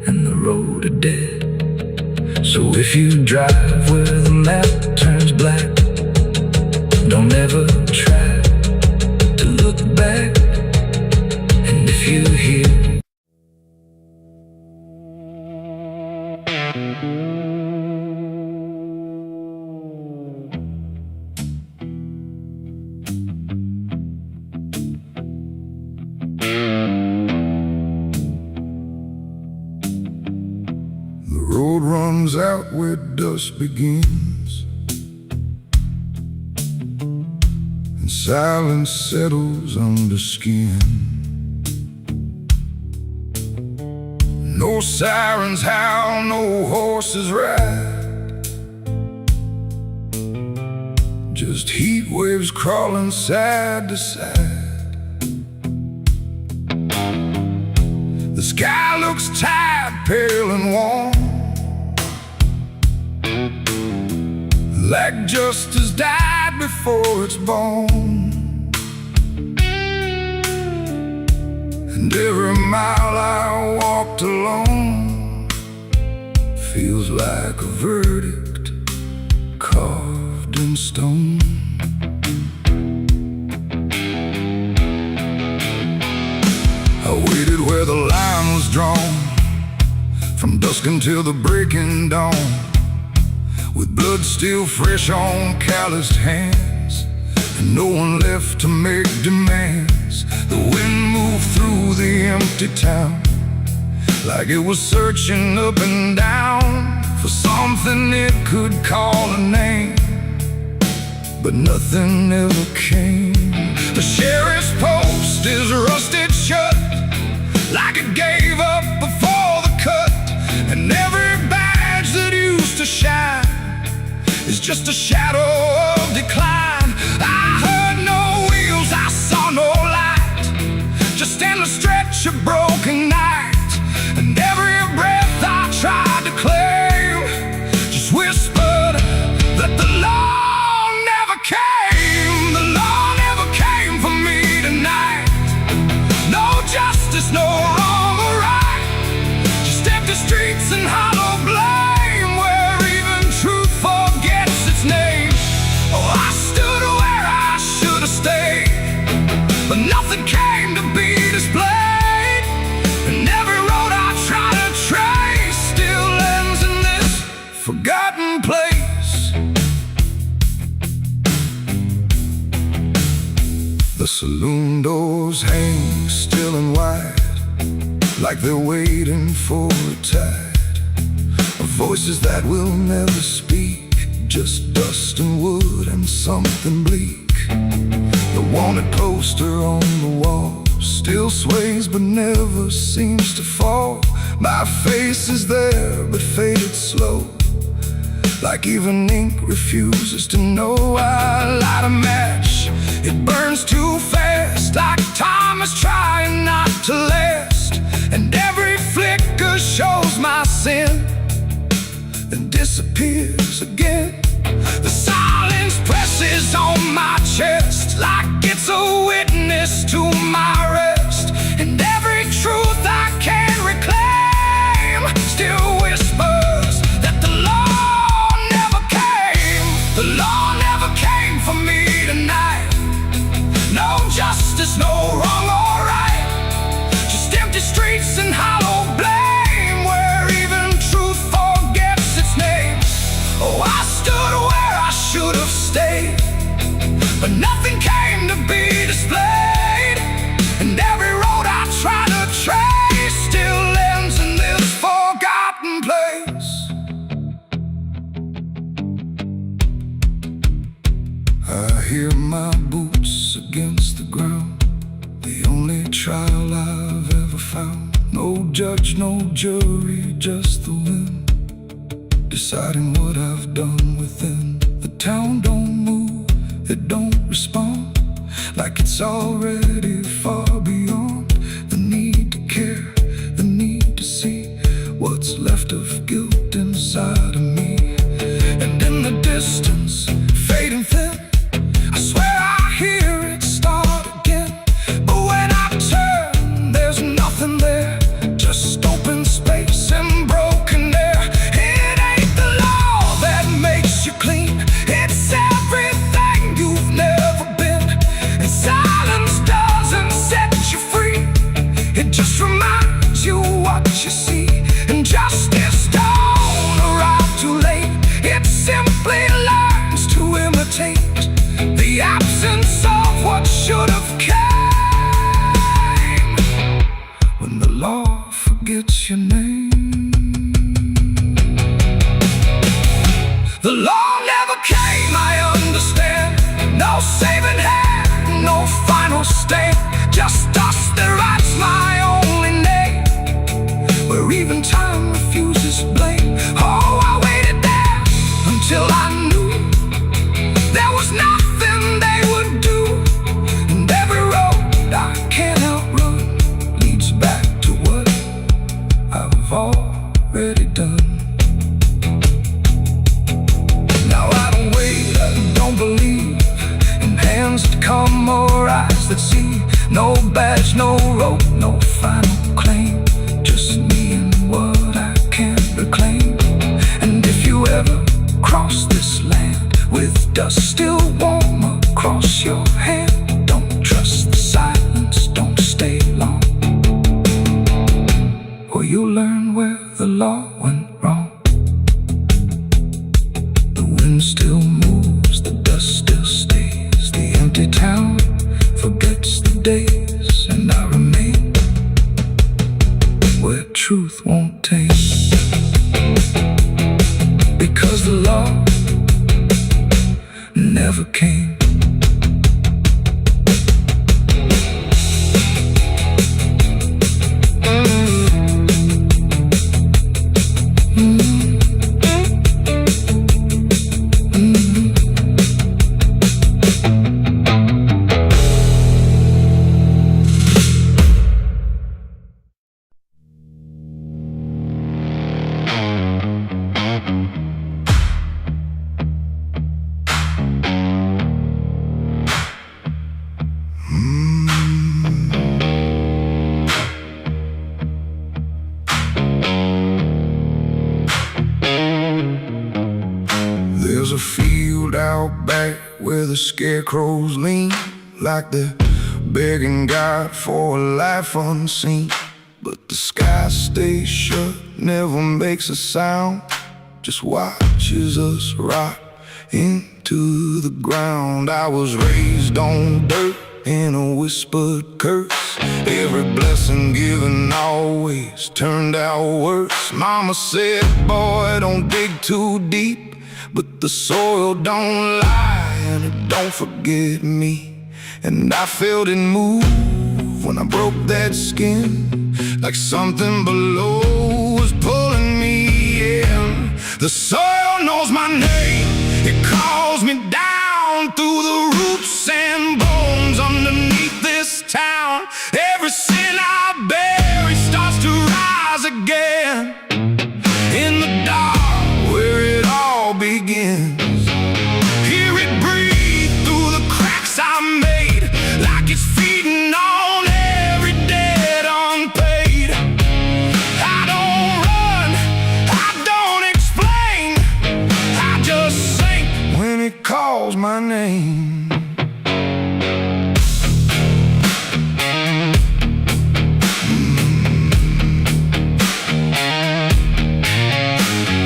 and the road are dead. So if you drive where the map turns black, don't ever try to look back. And if you hear the road runs out where dusk begins, and silence settles under skin. No sirens howl, no horses ride, just heat waves crawling side to side. The sky looks tired, pale and warm, like justice died before it's born. And every mile I walked alone feels like a verdict carved in stone. I waited where the line was drawn, from dusk until the breaking dawn, with blood still fresh on calloused hands, and no one left to make demands. The wind moved through the empty town, like it was searching up and down for something it could call a name, but nothing ever came. The sheriff's post is rusted shut, like it gave up before the cut, and every badge that used to shine is just a shadow of decline. I heard no wheels, I saw no light, just endless stretch of broken night. And every breath I tried to claim just whispered that the law never came. The law never came for me tonight. No justice, no wrong or right, just empty streets and hollow blame, where even truth forgets its name. Oh, I stood where I should have stayed, but nothing came to be displayed. And every road I try to trace still ends in this forgotten place. The saloon doors hang still and wide, like they're waiting for a tide of voices that will never speak, just dust and wood and something bleak. The wanted poster on the wall still sways but never seems to fall. My face is there but faded slow, like even ink refuses to know. I light a match, it burns too fast, like time is trying not to last. And every flicker shows my sin, then disappears again. The silence presses on my chest, like it's a witness to my rest. And every truth I can reclaim still whispers that the law never came. The law never came for me tonight. No justice, no wrong or right, just empty streets and hollow blame, where even truth forgets its name. Oh, I stood where I should have stayed, but nothing came to be displayed. And every road I try to trace still ends in this forgotten place. I hear my boots against the ground, the only trial I've ever found. No judge, no jury, just the wind deciding what I've done within. The town don't move, it don't respond, like it's already far beyond the need to care, the need to see what's left of guilt inside of me. And in the distance, fading thin, I swear I hear it start again. But when I turn, there's nothing there, just open space and broken air. It ain't the law that makes you clean, it's everything you've never been. And silence doesn't set you free, it just reminds you what you see. And justice don't arrive too late, it simply learns to imitate the absence of what should have came. When the law forgets your name, the law never came, I understand. No saving hand, no final stand, just dust that writes my only name, where even time refuses blame. Oh, I waited there until I knew there was nothing they would do. And every road I can't outrun leads back to what I've already done. Now I don't wait, I don't believe in hands that come or eyes that see. No badge, no rope, no final claim, just me and what I can't reclaim. And if you ever cross this land with dust still warm across your hand, don't trust the silence, don't stay long, or you'll learn where the law went wrong. The wind still moves, the dust still stays, the empty town forgets the days, and I remain where truth won't taste, because the law never came. There's a field out back where the scarecrows lean, like they're begging God for a life unseen. But the sky stays shut, never makes a sound, just watches us rot into the ground. I was raised on dirt in a whispered curse, every blessing given always turned out worse. Mama said, boy, don't dig too deep, but the soil don't lie and it don't forget me. And I felt it move when I broke that skin, like something below was pulling me in. The soil knows my name, it calls me down through the roots and bones underneath this town. Every sin I bury starts to rise again in the dark where it all begins. Hear it breathe through the cracks I made, like it's feeding on every debt unpaid. I don't run, I don't explain, I just sink when it calls my name.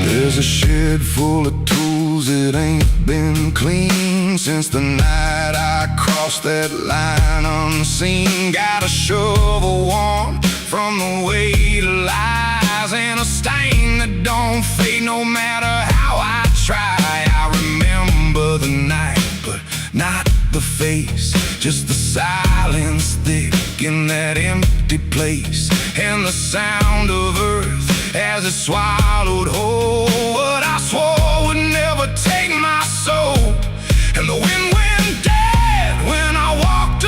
There's a shed full of tools that ain't been clean since the night I crossed that line unseen. Got a shovel warm from the weight of lies, and a stain that don't fade no matter how I try. I remember the night, but not the face, just the silence thick in that empty place, and the sound of earth as it swallowed whole what I swore would never take my soul. And the wind went dead when I walked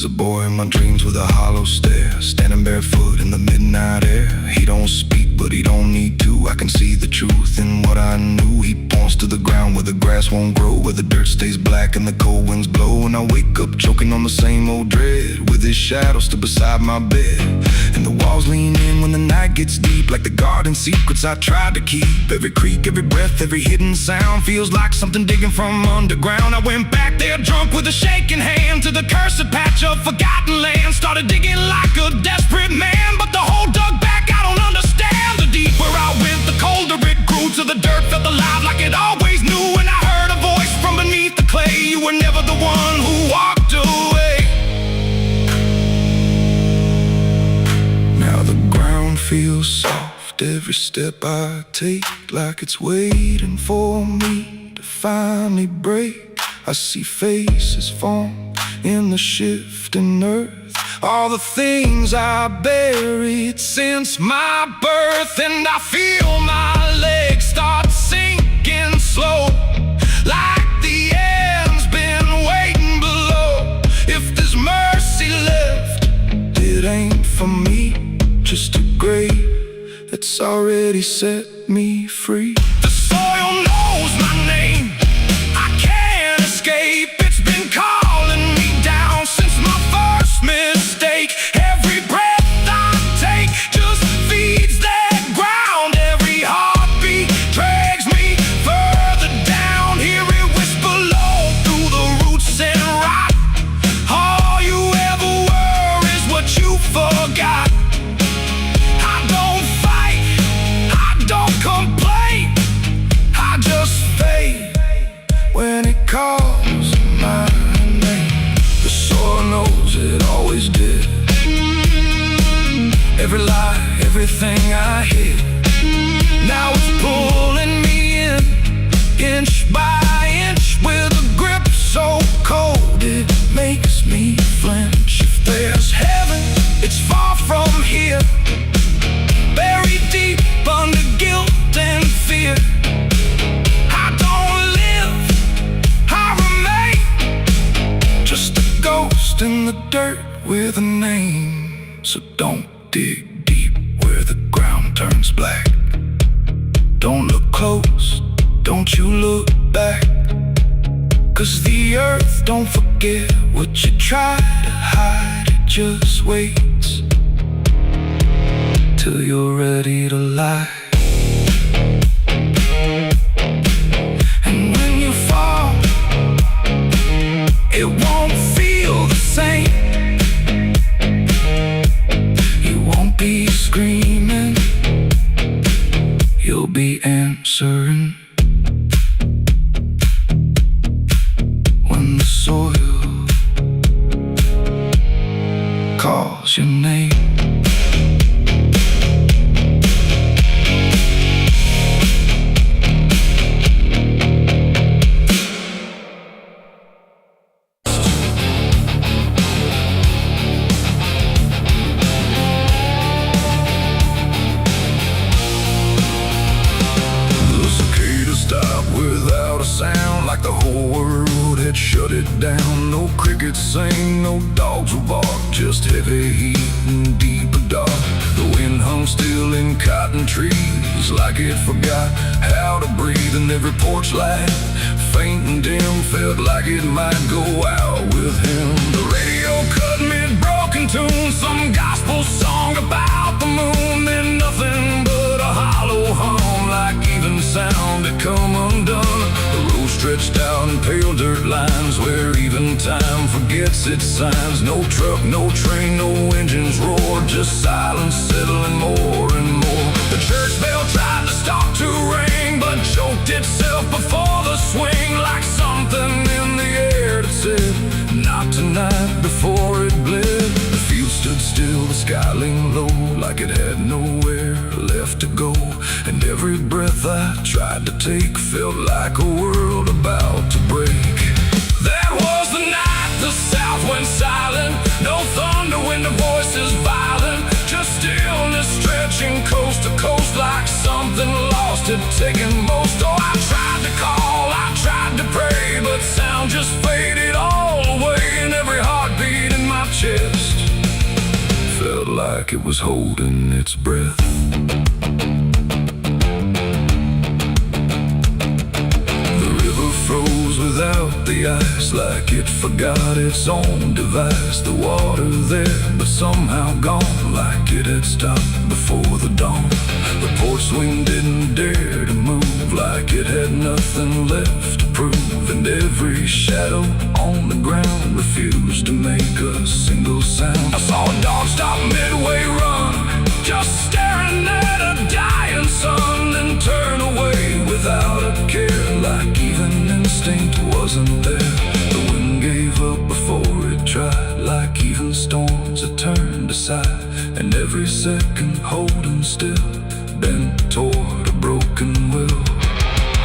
There's a boy in my dreams with a hollow stare, standing barefoot in the midnight air. He don't speak, but he don't need to. I can see the truth in what I knew. He points to the ground where the grass won't grow, where the dirt stays black and the cold winds blow. And I wake up choking on the same old dread, with his shadow still beside my bed. And the walls lean in when the night gets deep, like the garden secrets I tried to keep. Every creak, every breath, every hidden sound feels like something digging from underground. I went back there drunk with a shaking hand to the cursed patch of forgotten land. Started digging like a desperate man, but the hole dug back, I don't understand. The deeper I went, the colder it grew, till the dirt felt alive like it always knew. And I heard a voice from beneath the clay, you were never the one who walked away. Now the ground feels soft, every step I take, like it's waiting for me to finally break. I see faces form in the shifting earth, all the things I buried since my birth. And I feel my legs start sinking slow, like the end's been waiting below. If there's mercy left, it ain't for me, just a grave that's already set me free. The soil knows my name, I can't escape. It's been calling me down since my first mistake. Every breath I take just feeds that ground. Every heartbeat drags me further down. Hear it whisper low through the roots and rot. All you ever were is what you forgot. I don't fight, I don't complain, I just fade when it calls my name. The soil knows it always did. Every lie, everything I hid, now it's pulling me in, inch by inch, with a grip so cold it makes me flinch. If there's heaven, it's far from here, buried deep under guilt and fear. I don't live, I remain, just a ghost in the dirt with a name. So don't dig deep where the ground turns black. Don't look close, don't you look back, 'cause the earth don't forget what you try to hide. It just waits till you're ready to lie. And when you fall, it won't feel the same. You won't be screaming, you'll be answering. When the soil calls your name. Sound like the whole world had shut it down. No crickets sing, no dogs will bark, just heavy heat and deeper dark. The wind hung still in cotton trees, like it forgot how to breathe. And every porch light, faint and dim, felt like it might go out with him. The radio cut mid-broken tune, some gospel song about the moon. Then nothing but a hollow hum, like even sound had come undone. The road stretched out in pale dirt lines, where even time forgets its signs. No truck, no train, no engines roar, just silence settling more and more. The church bell tried to stop to ring, but choked itself before the swing, like something in the air that said, not tonight, before it bled. The field stood still, the sky leaned low, like it had nowhere left to go. And every breath I tried to take felt like a world about to break. That was the night the south went silent. No thunder when the voices violent, just stillness stretching coast to coast, like something lost had taken most. Oh, I tried to call, I tried to pray, but sound just faded all away. And every heartbeat in my like it was holding its breath. The river froze without the ice, like it forgot its own device. The water there, but somehow gone, like it had stopped before the dawn. The porch swing didn't dare to move, like it had nothing left to prove. And every shadow on the ground refused to make a single sound. I saw a dog stop midway run, just staring at a dying sun, then turn away without a care, like even instinct wasn't there. The wind gave up before it tried, like even storms had turned aside. And every second holding still, bent toward a broken will.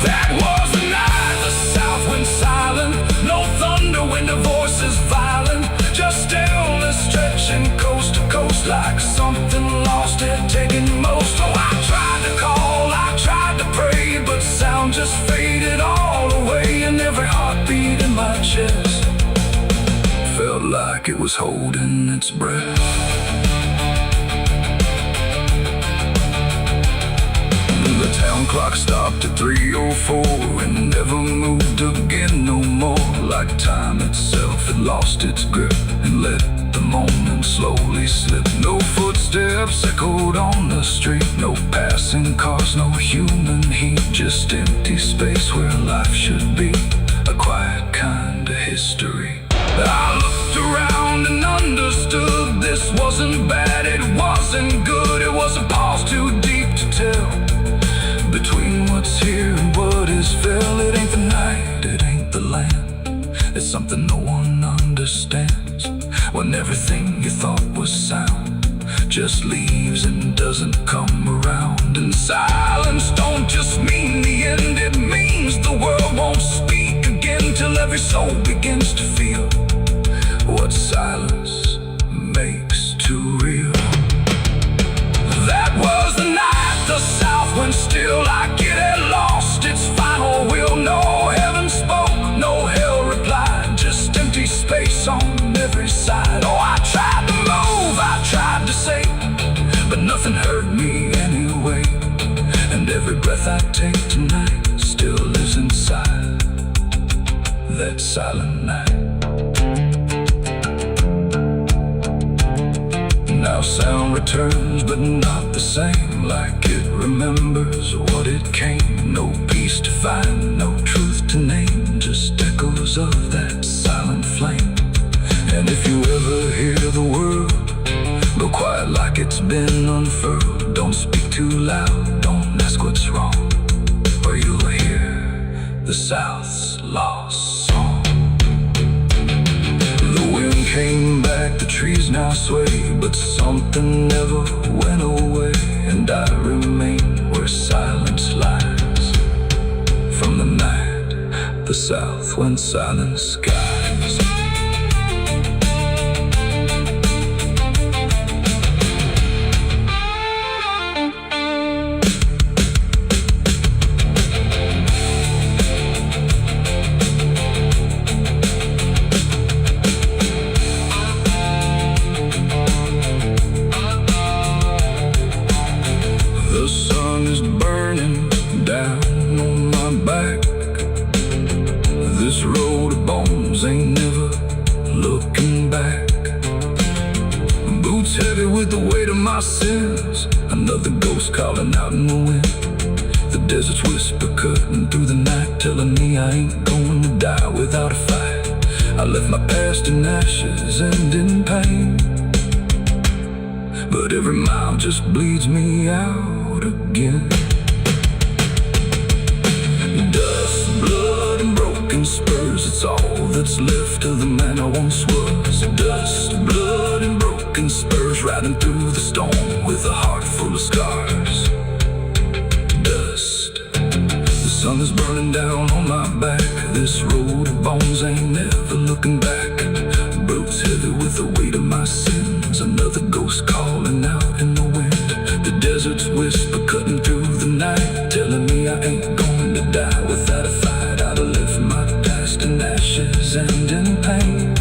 That was the night the south went silent. No thunder when the voices violent, just stillness stretching coast to coast, like something lost had taken most. Oh, I tried to call, I tried to pray, but sound just faded all away. And every heartbeat in my chest felt like it was holding its breath. The town clock stopped at 3:04 and never moved again no more, like time itself had lost its grip and let the moment slowly slip. No footsteps echoed on the street, no passing cars, no human heat, just empty space where life should be, a quiet kind of history. I looked around and understood this wasn't bad, it wasn't good, it was a pause too deep to tell. Between what's here and what is fell, it ain't the night, it ain't the land. It's something no one understands, when everything you thought was sound just leaves and doesn't come around. And silence don't just mean the end, it means the world won't speak again, till every soul begins to feel what silence makes too real. That was the night the south went still, like it had lost its final will. No heaven spoke, no hell replied, just empty space on every side. Oh, I tried to move, I tried to say, but nothing heard me anyway. And every breath I take tonight still lives inside that silent night. Now sound returns, but not the same, like it remembers what it came. No peace to find, no truth to name, just echoes of that silent flame. And if you ever hear the word, go quiet like it's been unfurled. Don't speak too loud, don't ask what's wrong, or you'll hear the South's lost song. The wind came back, the trees now sway, but something never went away. And I remain where silence lies, from the night the south went silent skies. This road of bones ain't never looking back. Boots heavy with the weight of my sins, another ghost calling out in the wind. The desert's whisper cutting through the night, telling me I ain't going to die without a fight. I left my past in ashes and in pain, but every mile just bleeds me out again. Dust, blood, and broken spurs, it's all that's left of the man I once was. Dust, blood, and broken spurs, riding through the storm with a heart full of scars. Dust, the sun is burning down on my back. This road of bones ain't never looking back. Boots heavy with the weight of my sins, another ghost calling out in the wind. The desert's whisper cutting through the night, telling me I ain't going to die without a fight. I'd have left my past in ashes and in pain.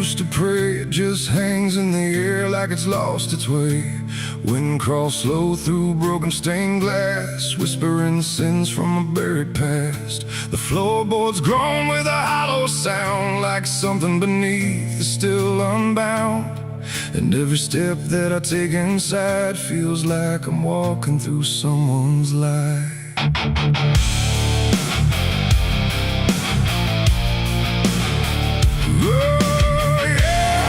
used to pray, it just hangs in the air like it's lost its way. Wind crawls slow through broken stained glass, whispering sins from a buried past. The floorboards groan with a hollow sound, like something beneath is still unbound. And every step that I take inside feels like I'm walking through someone's life. Oh, yeah.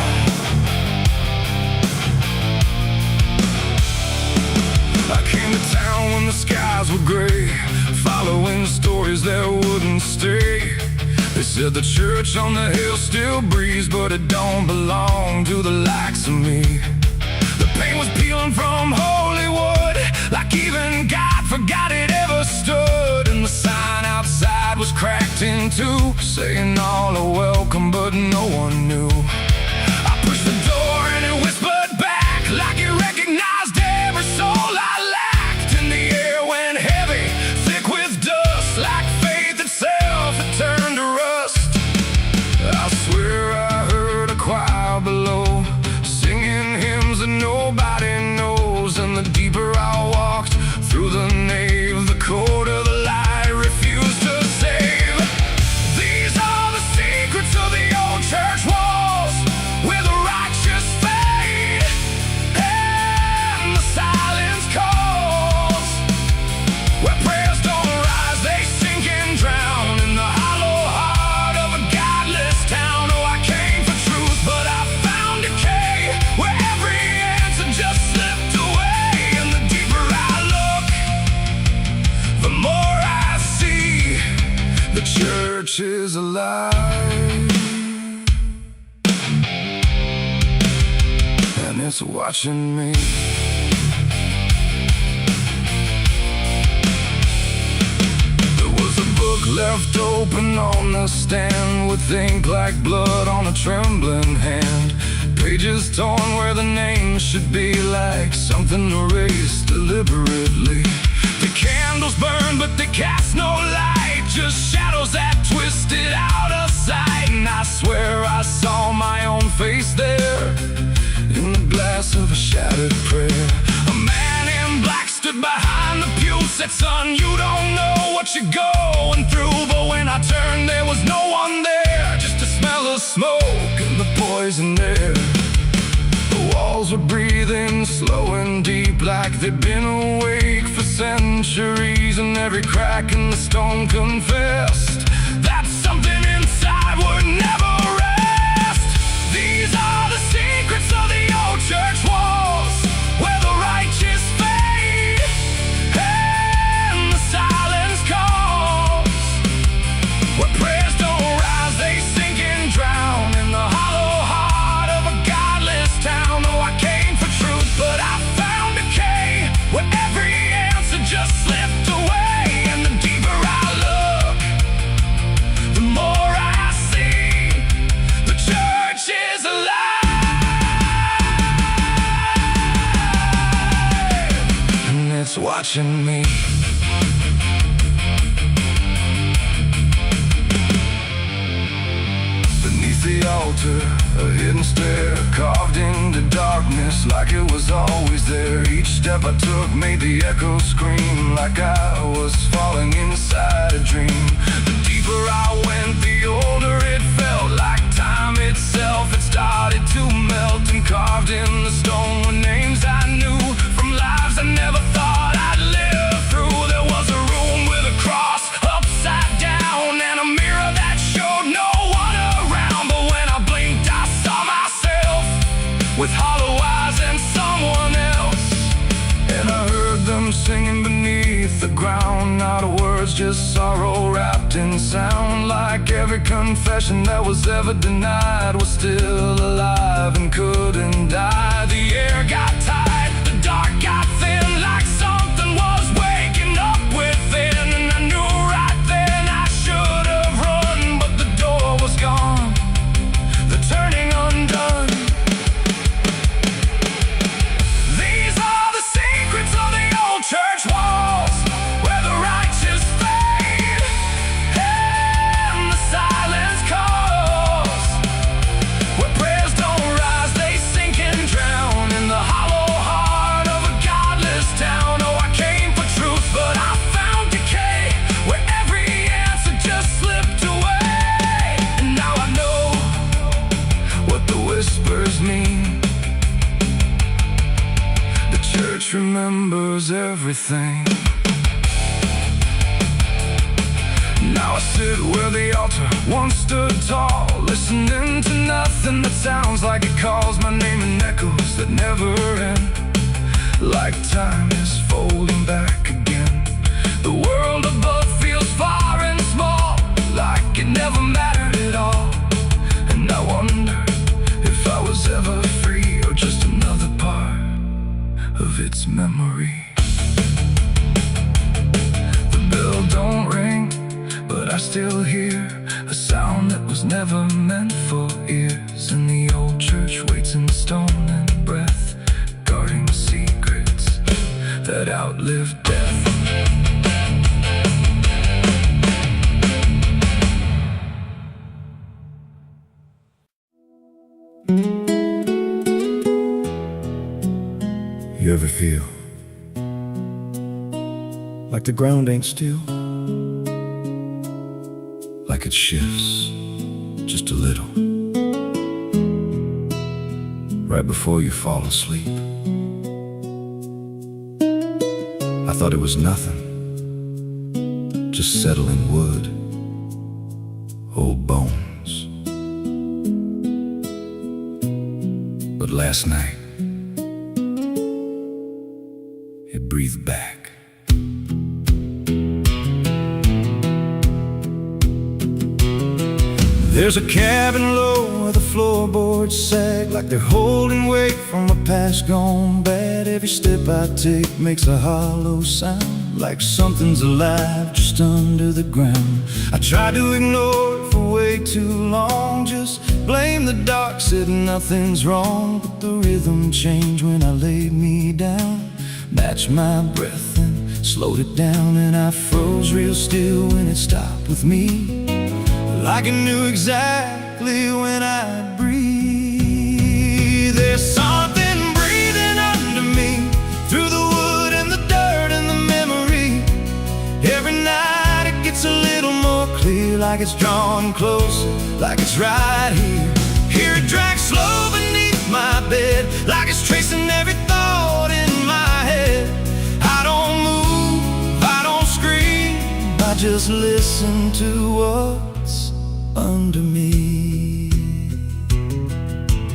I came to town when the skies were gray, following stories that wouldn't stay. They said the church on the hill still breathes, but it don't belong to the likes of me. The paint was peeling from Hollywood, like even God forgot it ever stood. And the sign outside was cracked in two, saying all are welcome, but no one knew. I pushed the door and it whispered back, like it recognized every soul I lacked. And the air went heavy, thick with dust, like faith itself had turned to rust. I swear I heard a choir below, singing hymns that nobody knows. And the deeper I walked through the nave, the colder the light refused to save. These are the secrets of the old church walls, where the righteous fade and the silence calls, where prayers don't rise, they sink and drown in the hollow heart of a godless town. Oh, I came for truth, but I found decay, where every answer just slipped away. And the deeper I look, the more I see the church is alive, and it's watching me. There was a book left open on the stand, with ink like blood on a trembling hand. Pages torn where the name should be, like something erased deliberately. The candles burn, but they cast no light, just shadows that twisted out of sight. And I swear I saw my own face there, in the glass of a shattered prayer. A man in black stood behind the pew, said, son, you don't know what you're going through. But when I turned, there was no one there, just a smell of smoke and the poison air. The walls were breathing slow and deep, like they'd been awake for centuries. And every crack in the stone confessed that something inside would never rest. These are the secrets of the old church walls, where the righteous fade and the silence calls, where prayers don't rise, they sink and drown in the hollow heart of a godless town. Oh, I came for truth, but I found decay, where every answer just slipped away. And the deeper I look, the more I see the church is alive, and it's watching me. Beneath the altar, a hidden stair, carved into darkness like it was always there. Each step I took made the echo scream, like I was falling inside a dream. The deeper I went, the older it felt, like time itself had started to melt. And carved in the stone were names I knew, from lives I never thought I'd live through. There was a room with a cross upside down, and a mirror that showed no one around. But when I blinked, I saw myself, with hollow eyes and someone else. And I heard them singing beneath the ground, not words, just sorrow wrapped in sound. Like every confession that was ever denied was still alive and couldn't die. The air got tight, the dark got thin, like something was waking up within. And I knew right then I should have run, but the door was gone, the turning undone. These are the secrets of the old church walls, where the righteous fade and the silence calls, where prayer face remembers everything. Now I sit where the altar once stood tall, listening to nothing that sounds like it calls my name in echoes that never end. Like time is folding back again. The world above feels far and small, like it never mattered at all. And I wonder if I was ever free, or just another part of its memory. The bell don't ring, but I still hear a sound that was never meant for ears. And the old church waits in stone and breath, guarding secrets that outlive death. You ever feel like the ground ain't still? Like it shifts just a little right before you fall asleep. I thought it was nothing, just settling wood, old bones. But last night it breathed back. There's a cabin low where the floorboards sag, like they're holding weight from a past gone bad. Every step I take makes a hollow sound, like something's alive just under the ground. I tried to ignore it for way too long, just blame the dark, said nothing's wrong. But the rhythm changed when I laid me down, matched my breath and slowed it down. And I froze real still when it stopped with me, like I knew exactly when I'd breathe. There's something breathing under me, through the wood and the dirt and the memory. Every night it gets a little more clear, like it's drawing closer, like it's right here. Hear it drag slow beneath my bed, like it's tracing every thought in my head. I don't move, I don't scream, I just listen to what's under me.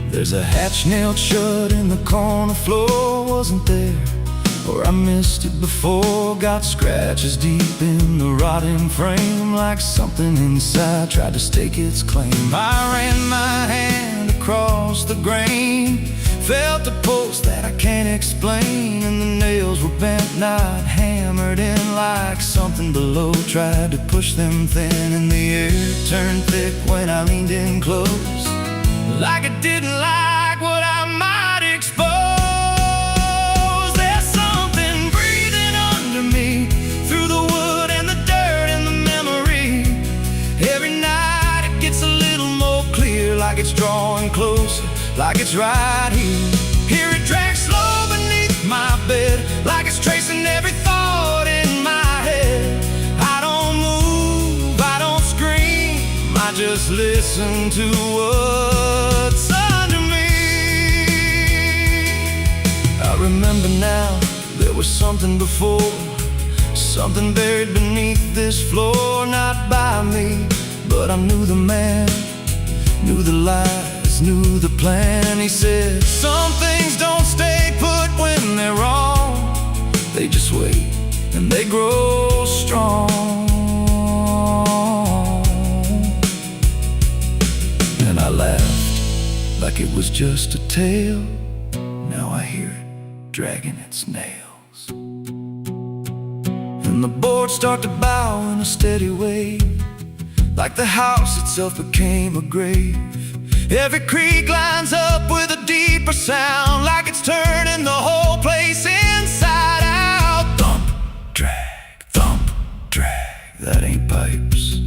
There's a hatch nailed shut in the corner floor, wasn't there, or I missed it before. Got scratches deep in the rotting frame, like something inside tried to stake its claim. I ran my hand across the grain, felt a pulse that I can't explain, and the nails were bent, not hammered in, like something below tried to push them thin. And the air turned thick when I leaned in close, like it didn't like what I might expose. There's something breathing under me, through the wood and the dirt and the memory. Every night it gets a little more clear, like it's drawing closer, like it's right here. Hear it drag slow beneath my bed, like it's tracing every thought in my head. I don't move, I don't scream, I just listen to what's under me. I remember now, there was something before, something buried beneath this floor. Not by me, but I knew the man, knew the lies, knew the plan. He said, some things don't stay put when they're wrong, they just wait and they grow strong. And I laughed like it was just a tale. Now I hear it dragging its nails, and the boards start to bow in a steady wave, like the house itself became a grave. Every creak lines up with a deeper sound, like it's turning the whole place inside out. Thump, drag, that ain't pipes,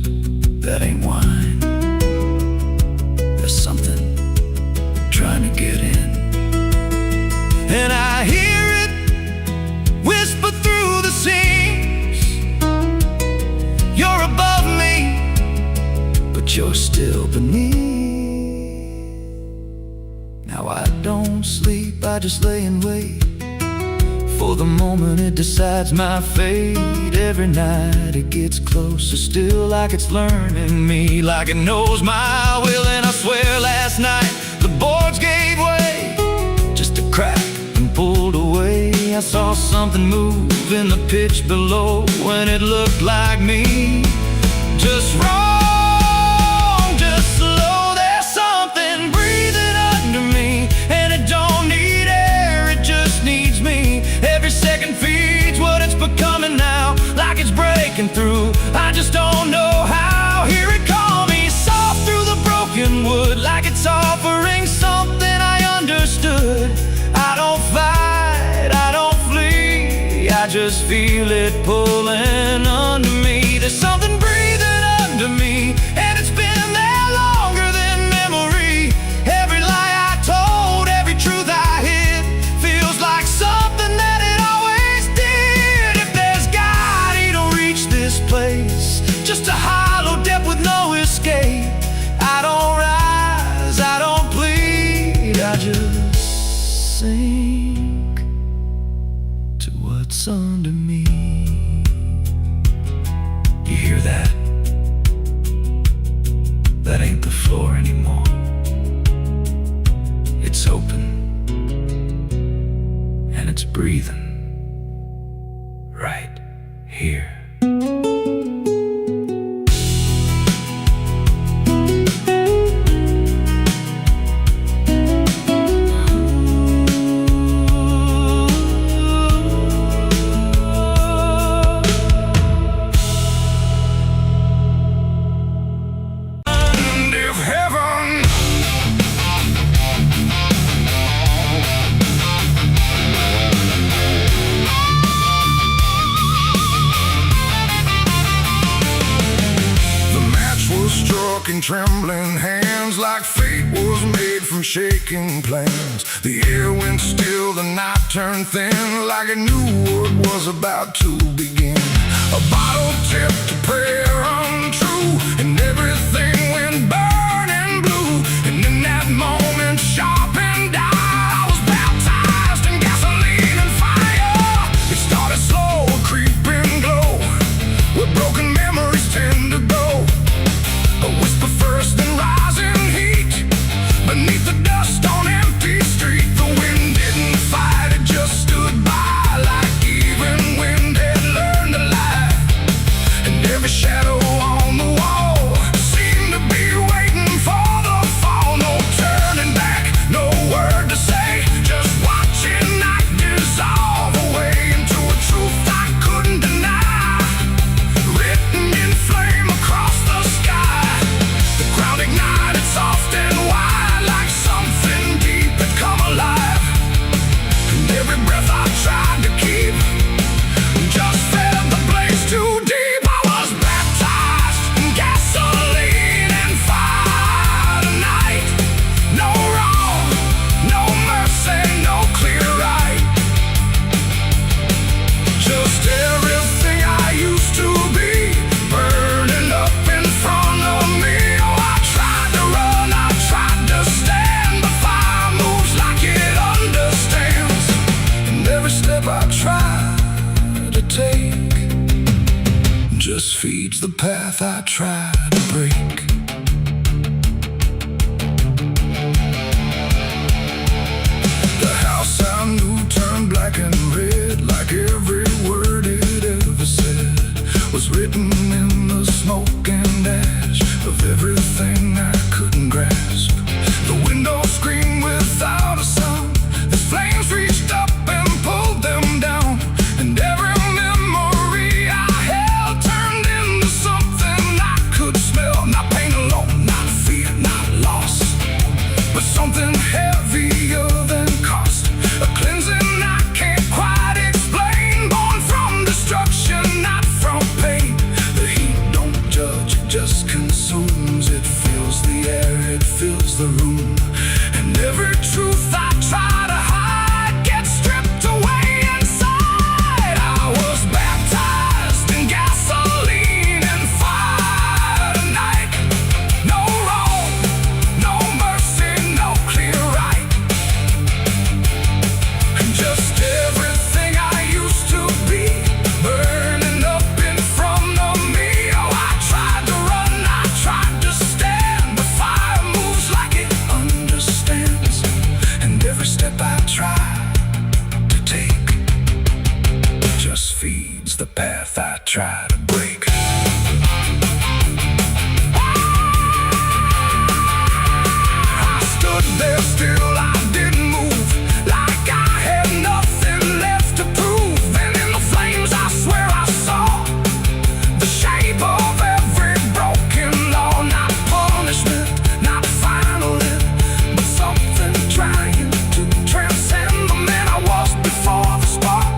that ain't wine. There's something trying to get in, and I hear it whisper through the seams. You're above me, but you're still beneath. Now I don't sleep, I just lay and wait for the moment it decides my fate. Every night it gets closer, still like it's learning me, like it knows my will. And I swear last night the boards gave way, just a crack and pulled away. I saw something move in the pitch below, when it looked like me. Just wrong, just slow. There's something breathing under me, and it don't need air, it just needs me. Every second feeds what it's becoming now, like it's breaking through. I just don't know how. Hear it call me soft through the broken wood, like it's offering something I understood. I don't fight, I don't flee, I just feel it pulling under me. There's something breathing under me, and it's been there longer than memory. Every lie I told, every truth I hid, feels like something that it always did. If there's God, he don't reach this place, just a hollow depth with no escape. I don't rise, I don't plead, I just sink to what's under me. You hear that? That ain't the floor anymore. It's open, and it's breathing right here. In trembling hands, like fate was made from shaking plans. The air went still, the night turned thin, like it knew what was about to begin. A bottle tipped, a prayer untrue, and everything went burning blue. And in that moment, sharp and dire, I was baptized in gasoline and fire. It started slow, a creeping glow, where broken memories tend to go. A whisper first, then rising heat, beneath the dust on empty street. The wind didn't fight, it just stood by, like even wind had learned to lie. And every shadow on the wall seemed to be waiting for the fall. No turning back, no word to say, just watching night dissolve away into a truth I couldn't deny, written in flame across the sky. The ground ignited soft and wide, like something deep had come alive. And every breath I tried to keep just fed the blaze too deep. I was baptized in gasoline and fire tonight. No wrong, no mercy, no clear right, just everything I used to be, burning up in front of me. Oh, I tried to run, I tried to stand, but fire moves like it understands. And every step I try to take just feeds the path I try to break. The house I knew turned black and red, like every word it ever said was written in the smoke and ash of everything I couldn't grasp. The window screamed without a sound as flames reached up and pulled them down. And every memory I held turned into something I could smell. Not pain alone, not fear, not loss, but something heavier than cost. A cleansing I can't quite explain, born from destruction, not from pain. The heat don't judge. was the path I tried to break. I stood there still, I didn't move, like I had nothing left to prove. And in the flames I swear I saw the shape of every broken law. Not punishment, not final end, but something trying to transcend the man I was before the spark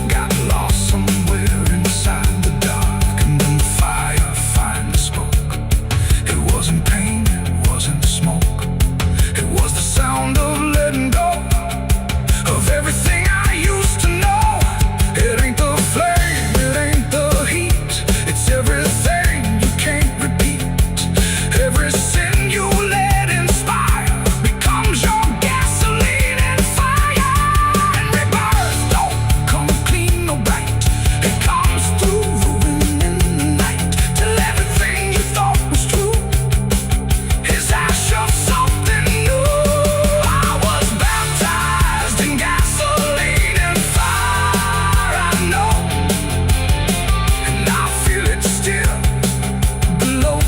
got lost somewhere inside the dark. And then the fire finally spoke. It wasn't pain, it wasn't smoke, it was the sound of letting go of everything I used to know. It ain't the flame, it ain't the heat, it's everything you can't repeat. Every sin you let inspire becomes your gasoline and fire. And rebirth don't come clean or bright, it comes through ruin in the night, till everything you thought was true is ash of something new. I was baptized in gasoline and fire, I know, and I feel it still below.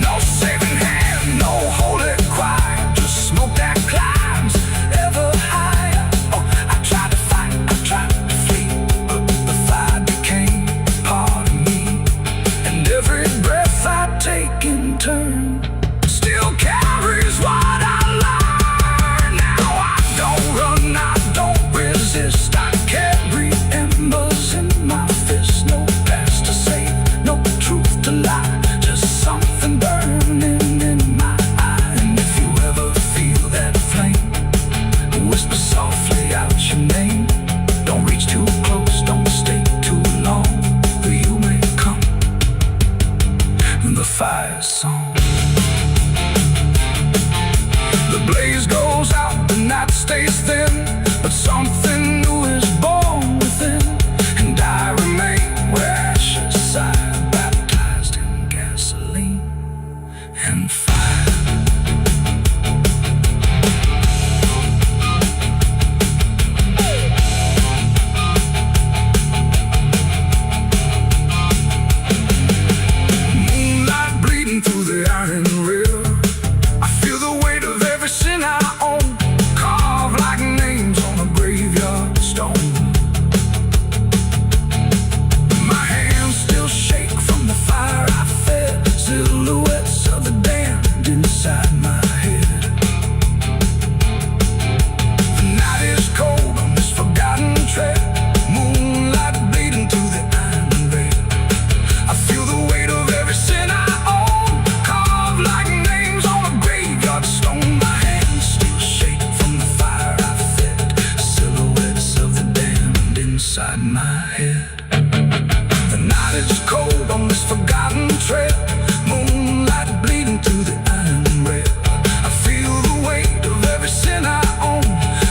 No saving hand, no holy choir, just smoke that climbs ever higher. Oh, I tried to fight, I tried to flee, but the fire became part of me. And every breath I take in turn still carries what I learned. Now I don't run, I don't resist, I carry embers in my fist. No past to save, no truth to lie, just something burning in my eye. And if you ever feel that flame, whisper softly out your name. Don't reach too close, don't stay too long, or you may come in the fire song. The blaze goes out, the night stays thin, but something new is born within. And I remain where ashes sigh, baptized in gasoline and fire. Moonlight bleeding through the iron rail, I feel the weight of every sin I own, carved like names on a graveyard stone. My hands still shake from the fire I fed, silhouettes of the damned inside my head. The night is cold on this forgotten trail, moonlight bleeding through the iron rail. I feel the weight of every sin I own, carved like names on a graveyard stone. My hands still shake from the fire I fed, silhouettes of the damned inside my head. The night is cold on this forgotten trail, moonlight bleeding through the iron rail. I feel the weight of every sin I own,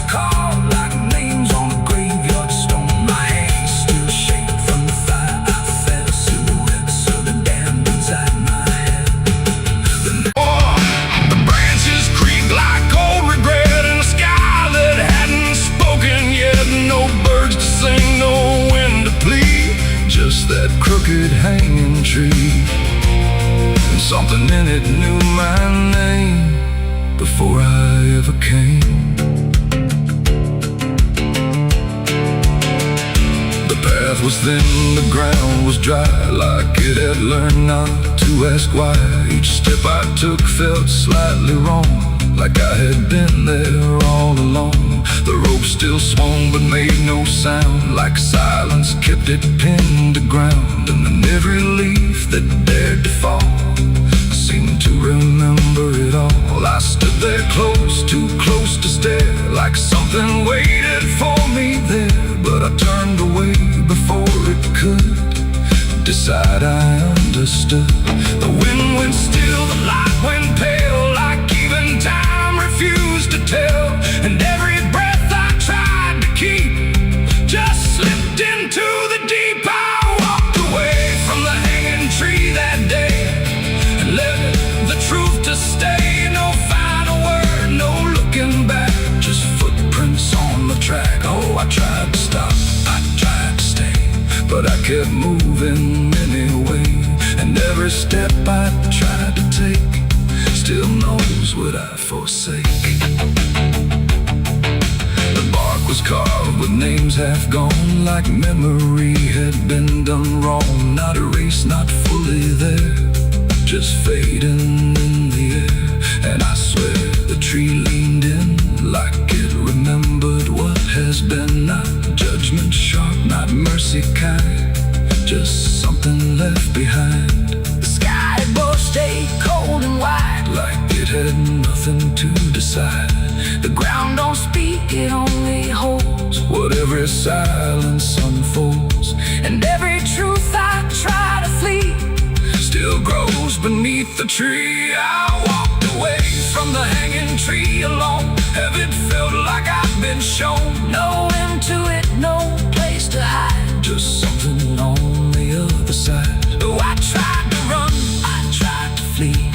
carved like names on a graveyard stone. My hands still shake from the fire I fed, silhouettes of the damned inside my head. The branches creak like old regret in a sky that hadn't spoken yet. No birds to sing, no wind to plead, just that crooked hanging tree. And something in it knew my name before I ever came. The path was thin, the ground was dry, like it had learned not to ask why. Each step I took felt slightly wrong, like I had been there all along. The rope still swung but made no sound, like silence kept it pinned to ground. And then every leaf that dared to fall seemed to remember it all. I stood there close, too close to stare, like something waited for me there. But I turned away before it could decide I understood. The wind went still, the light went pale, like even time refused to tell. And every breath I tried to keep just slipped into the deep. I walked away from the hanging tree that day and let the truth to stay. No final word, no looking back, just footprints on the track. Oh, I tried to stop, I tried kept moving anyway, and every step I tried to take still knows what I forsake. The bark was carved with names half gone, like memory had been done wrong. Not erased, not fully there, just fading in the air. And I swear the tree leaned in like it remembered what has been. Not judgment sharp, not mercy kind, just something left behind. The sky above stayed cold and white, like it had nothing to decide. the ground don't speak, it only holds what every silence unfolds, and every truth I try to flee still grows beneath the tree. I walked away from the hanging tree alone. Heaven felt like I've been shown. no end to it, no place to hide. Just something on the other side. Oh, I tried to run, I tried to flee,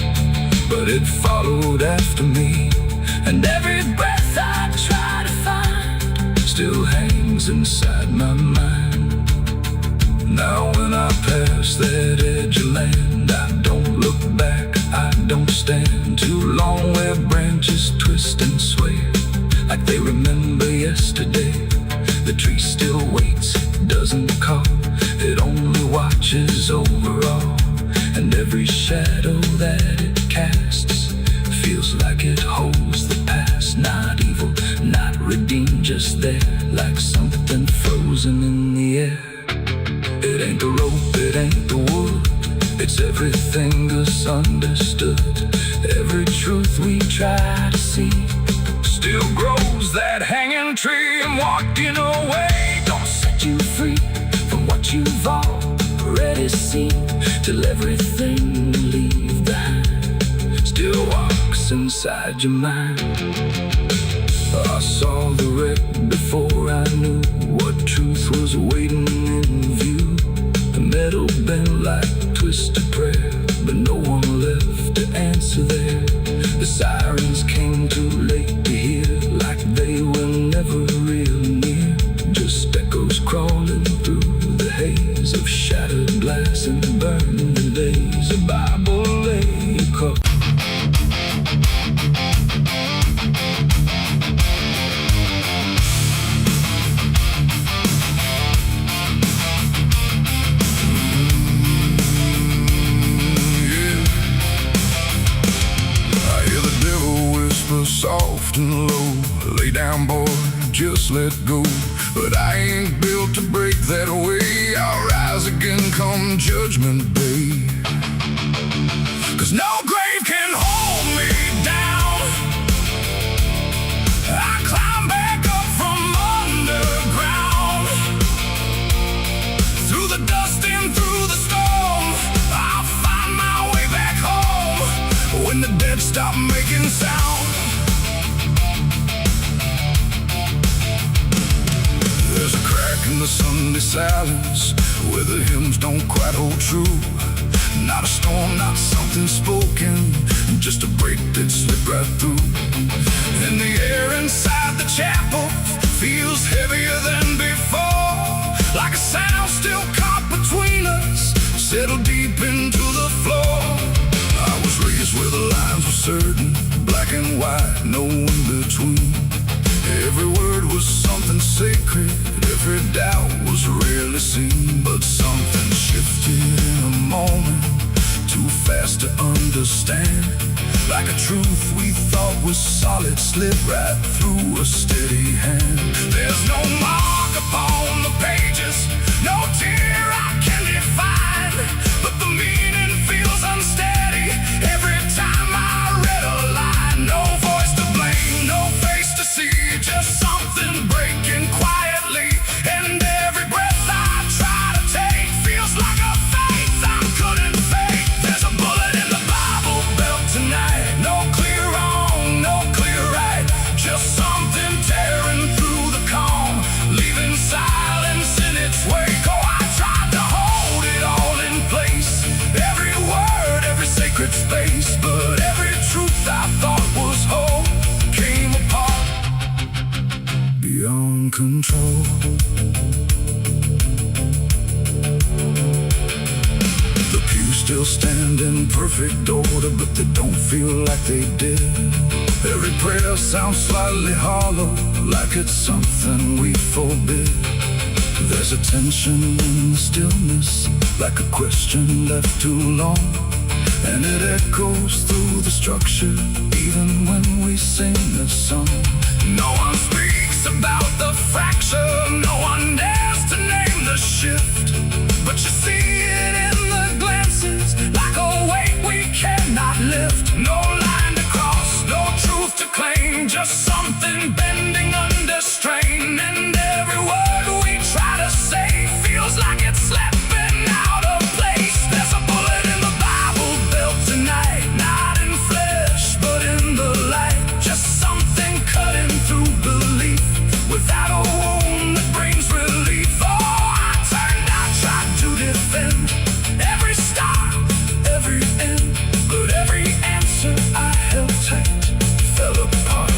but it followed after me. and every breath I try to find still hangs inside my mind. Now when I pass that edge of land, I don't look back, I don't stand too long where branches twist and sway like they remember yesterday. The tree still waits, doesn't call, it only watches over all. And every shadow that it casts feels like it holds the past. Not evil, not redeemed, just there, like something frozen in the air. It ain't the rope, it ain't the wood, it's everything misunderstood. Every truth we try to see still grows that hanging tree. And walking away don't set you free from what you've already seen, till everything you leave behind still walks inside your mind. I saw the wreck before I knew what truth was waiting in view. The metal bent like twisted prayer, but no one left to answer there. The sirens came too late to hear, like they were never real near. Just echoes crawling through the haze of shattered glass and burning days. A Bible lay across. Soft and low, lay down boy, just let go. But I ain't built to break that way. I'll rise again come judgment day, 'cause no grave can hold me down. I climb back up from underground, through the dust and through the storm. I'll find my way back home when the dead stop making sound. There's a crack in the Sunday silence where the hymns don't quite hold true. Not a storm, not something spoken, just a break that slipped right through. And the air inside the chapel feels heavier than before, like a sound still caught between us, settled deep into the floor. I was raised where the lines were certain, black and white, no in between. Every word was something sacred, every doubt was rarely seen. But something shifted in a moment, too fast to understand. Like a truth we thought was solid slipped right through a steady hand. There's no mark upon the pages, no tear I can define, but the meaning feels unsteady every time I read a line. No voice to blame, no face to see, just something breaking quietly. And every breath I try to take feels like a faith I couldn't fake. There's a bullet in the Bible belt tonight, no clear wrong, no clear right, just something tearing through the calm, leaving silence in its wake. Oh, I tried to hold it all in place, every word, every sacred space, but every truth I thought was whole came apart beyond control. still stand in perfect order, but they don't feel like they did. Every prayer sounds slightly hollow, like it's something we forbid. There's a tension in the stillness, like a question left too long, and it echoes through the structure, even when we sing this song. No one speaks about the fracture, no one dares to name the shift, but you see it in the glances, like a weight we cannot lift. No line to cross, no truth to claim, just something bending under strain. And every word we try to say feels like it's slipping out of place. There's a bullet in the Bible built tonight, not in flesh, but in the light. Just something cutting through belief, without a wound that brings relief. Oh, I turned, I tried to defend every start, every end, but every answer I held tight fell apart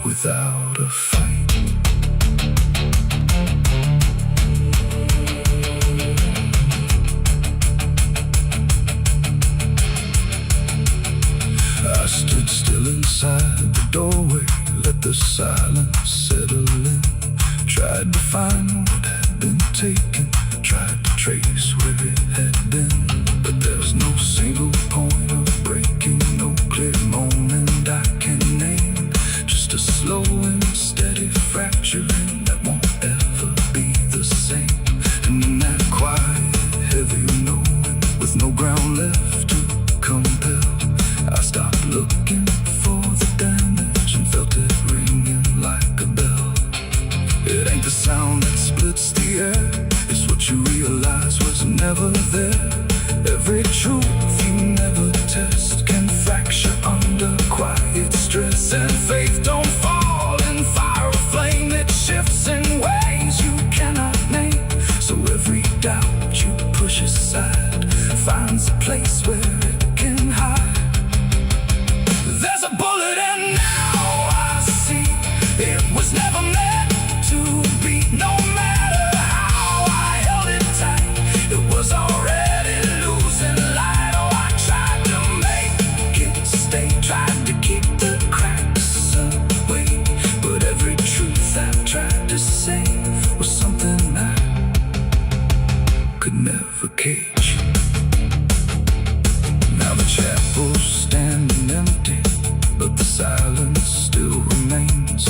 without a fight. I stood still inside the doorway, let the silence settle in. Tried to find what had been taken, tried to trace where it had been, but there's no single point of breaking, no clear moment I can name. Just a slow and steady fracturing that won't ever be the same. And in that quiet, heavy knowing, with no ground left to compel, I stopped looking for the damage and felt it ringing like a bell. It ain't the sound that splits the air, it's what you realize was never there. Every truth you never test can fracture under quiet stress. And faith don't fall in fire or flame, it shifts in ways you cannot name. So every doubt you push aside finds a place where it can hide. There's a bullet and now I see it was never meant to be. No matter how I held it tight, it was already losing light. Oh, I tried to make it stay, tried to keep the cracks away, but every truth I tried to say was something I could never cage. Now the chapel's standing empty, but the silence still remains.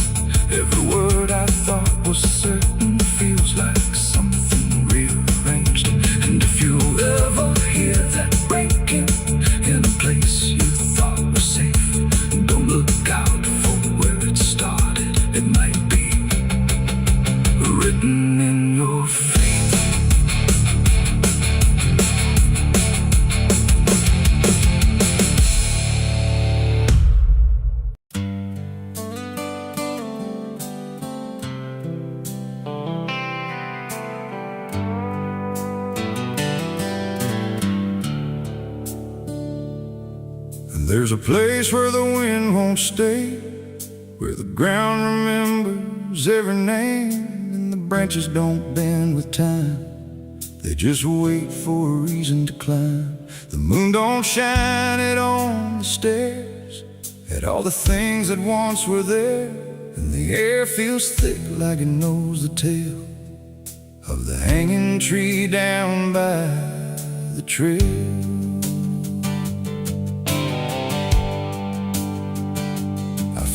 Every word I thought was certain feels like something rearranged. And if you ever hear that breaking in a place you thought was safe, don't look out for where it started. It might be written in your fate. There's a place where the wind won't stay, where the ground remembers every name, and the branches don't bend with time. They just wait for a reason to climb. The moon don't shine it on the stairs, at all the things that once were there, and the air feels thick like it knows the tale of the hanging tree down by the trail.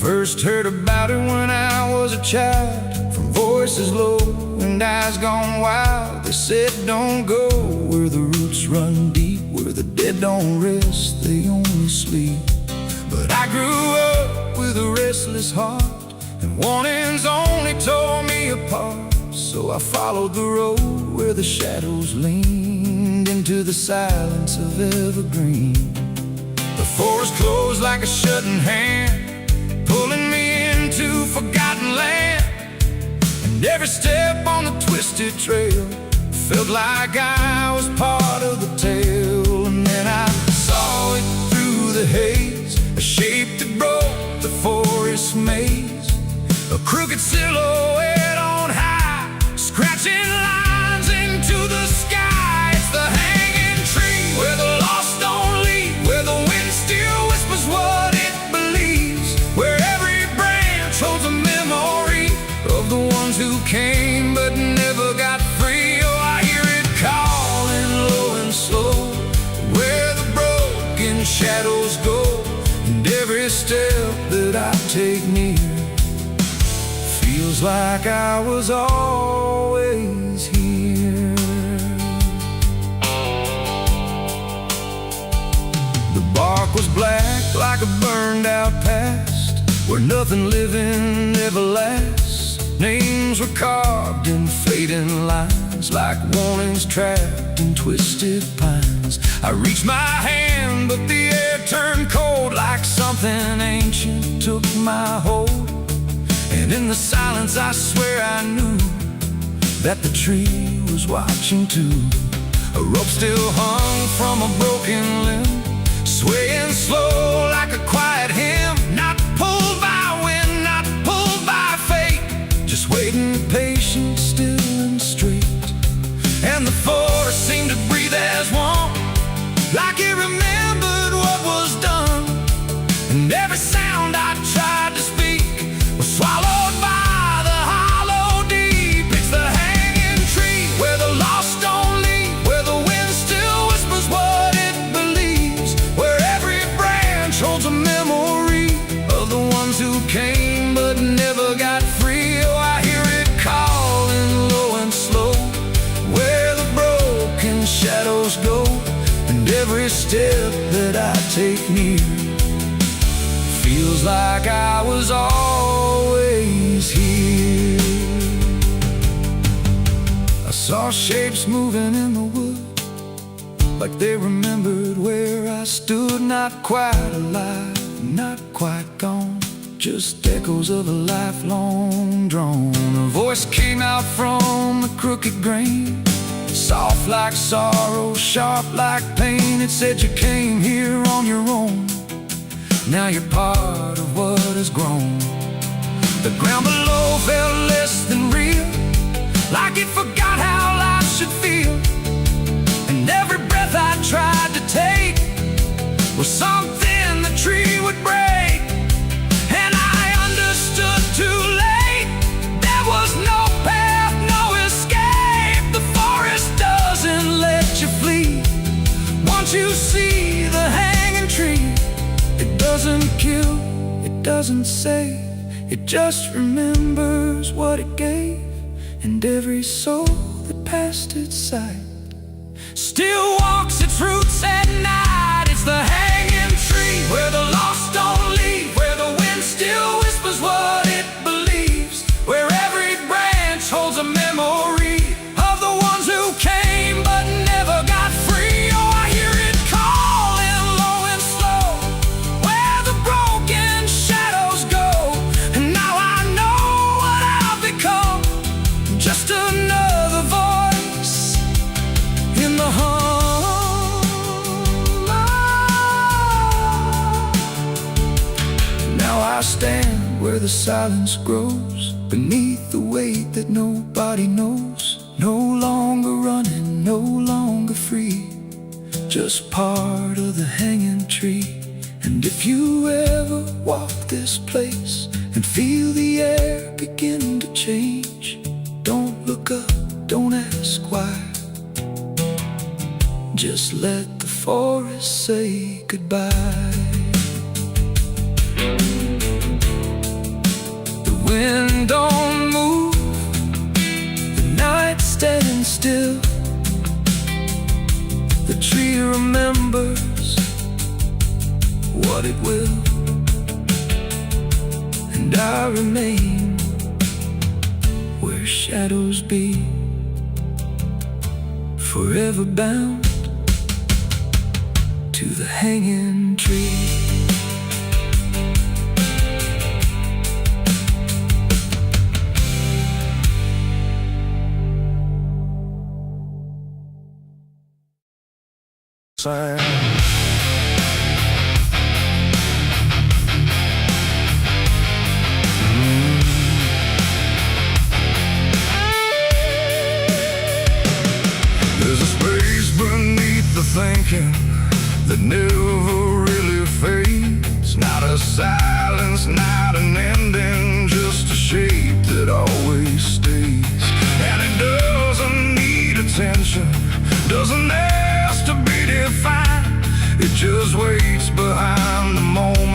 First heard about it when I was a child, from voices low and eyes gone wild. They said don't go where the roots run deep, where the dead don't rest, they only sleep. But I grew up with a restless heart, and warnings only tore me apart. So I followed the road where the shadows leaned into the silence of evergreen. The forest closed like a shutting hand, pulling me into forgotten land. And every step on the twisted trail felt like I was part of the tale. And then I saw it through the haze, a shape that broke the forest maze, a crooked silhouette on high, scratching lines into the sky. It's the hanging tree. step that I take near feels like I was always here. The bark was black like a burned out past, where nothing living ever lasts. Names were carved in fading lines, like warnings trapped in twisted pines. I reached my hand, but the air turned cold, like something ancient took my hold. And in the silence I swear I knew that the tree was watching too. A rope still hung from a broken limb, swaying slow like a quiet hymn. Not pulled by wind, not pulled by fate, just waiting patient, still and straight. And the forest seemed to breathe as one, like it remembered what was done. And every sound I tried to speak was swallowed by the hollow deep. It's the hanging tree where the lost don't leave, where the wind still whispers what it believes, where every branch holds a memory of the ones who came but never got free. Oh, I hear it calling low and slow, where the broken shadows go. And every step that I take near feels like I was always here. I saw shapes moving in the wood, like they remembered where I stood. Not quite alive, not quite gone, just echoes of a lifelong drone. A voice came out from the crooked grain, soft like sorrow, sharp like pain. It said you came here on your own, now you're part of what has grown. The ground below felt less than real, like it forgot how life should feel. And every breath I tried to take was something the tree would break. And I understood too late, there was no path, no escape. The forest doesn't let you flee. Once you see the hanging tree, it doesn't kill, it doesn't save, it just remembers what it gave. And every soul that passed its sight still walks its roots at night. It's the hanging tree where the lost don't leave, where the wind still whispers what it believes, where every branch holds a memory of the ones who came but never got free. Oh, I hear it calling low and slow, where the broken shadows go. And now I know what I've become, just another voice in the hum. Now I stand where the silence grows, beneath the weight that nobody knows. No longer running, no longer free, just part of the hanging tree. And if you ever walk this place and feel the air begin to change, don't look up, don't ask why, just let the forest say goodbye. The wind don't move, the night's standing still. The tree remembers what it will, and I remain where shadows be, forever bound to the hanging tree. There's a space beneath the thinking that never really fades. Not a silence, not an ending, just a shape that always stays. And it doesn't need attention, doesn't ask to be defined. It just waits behind the moment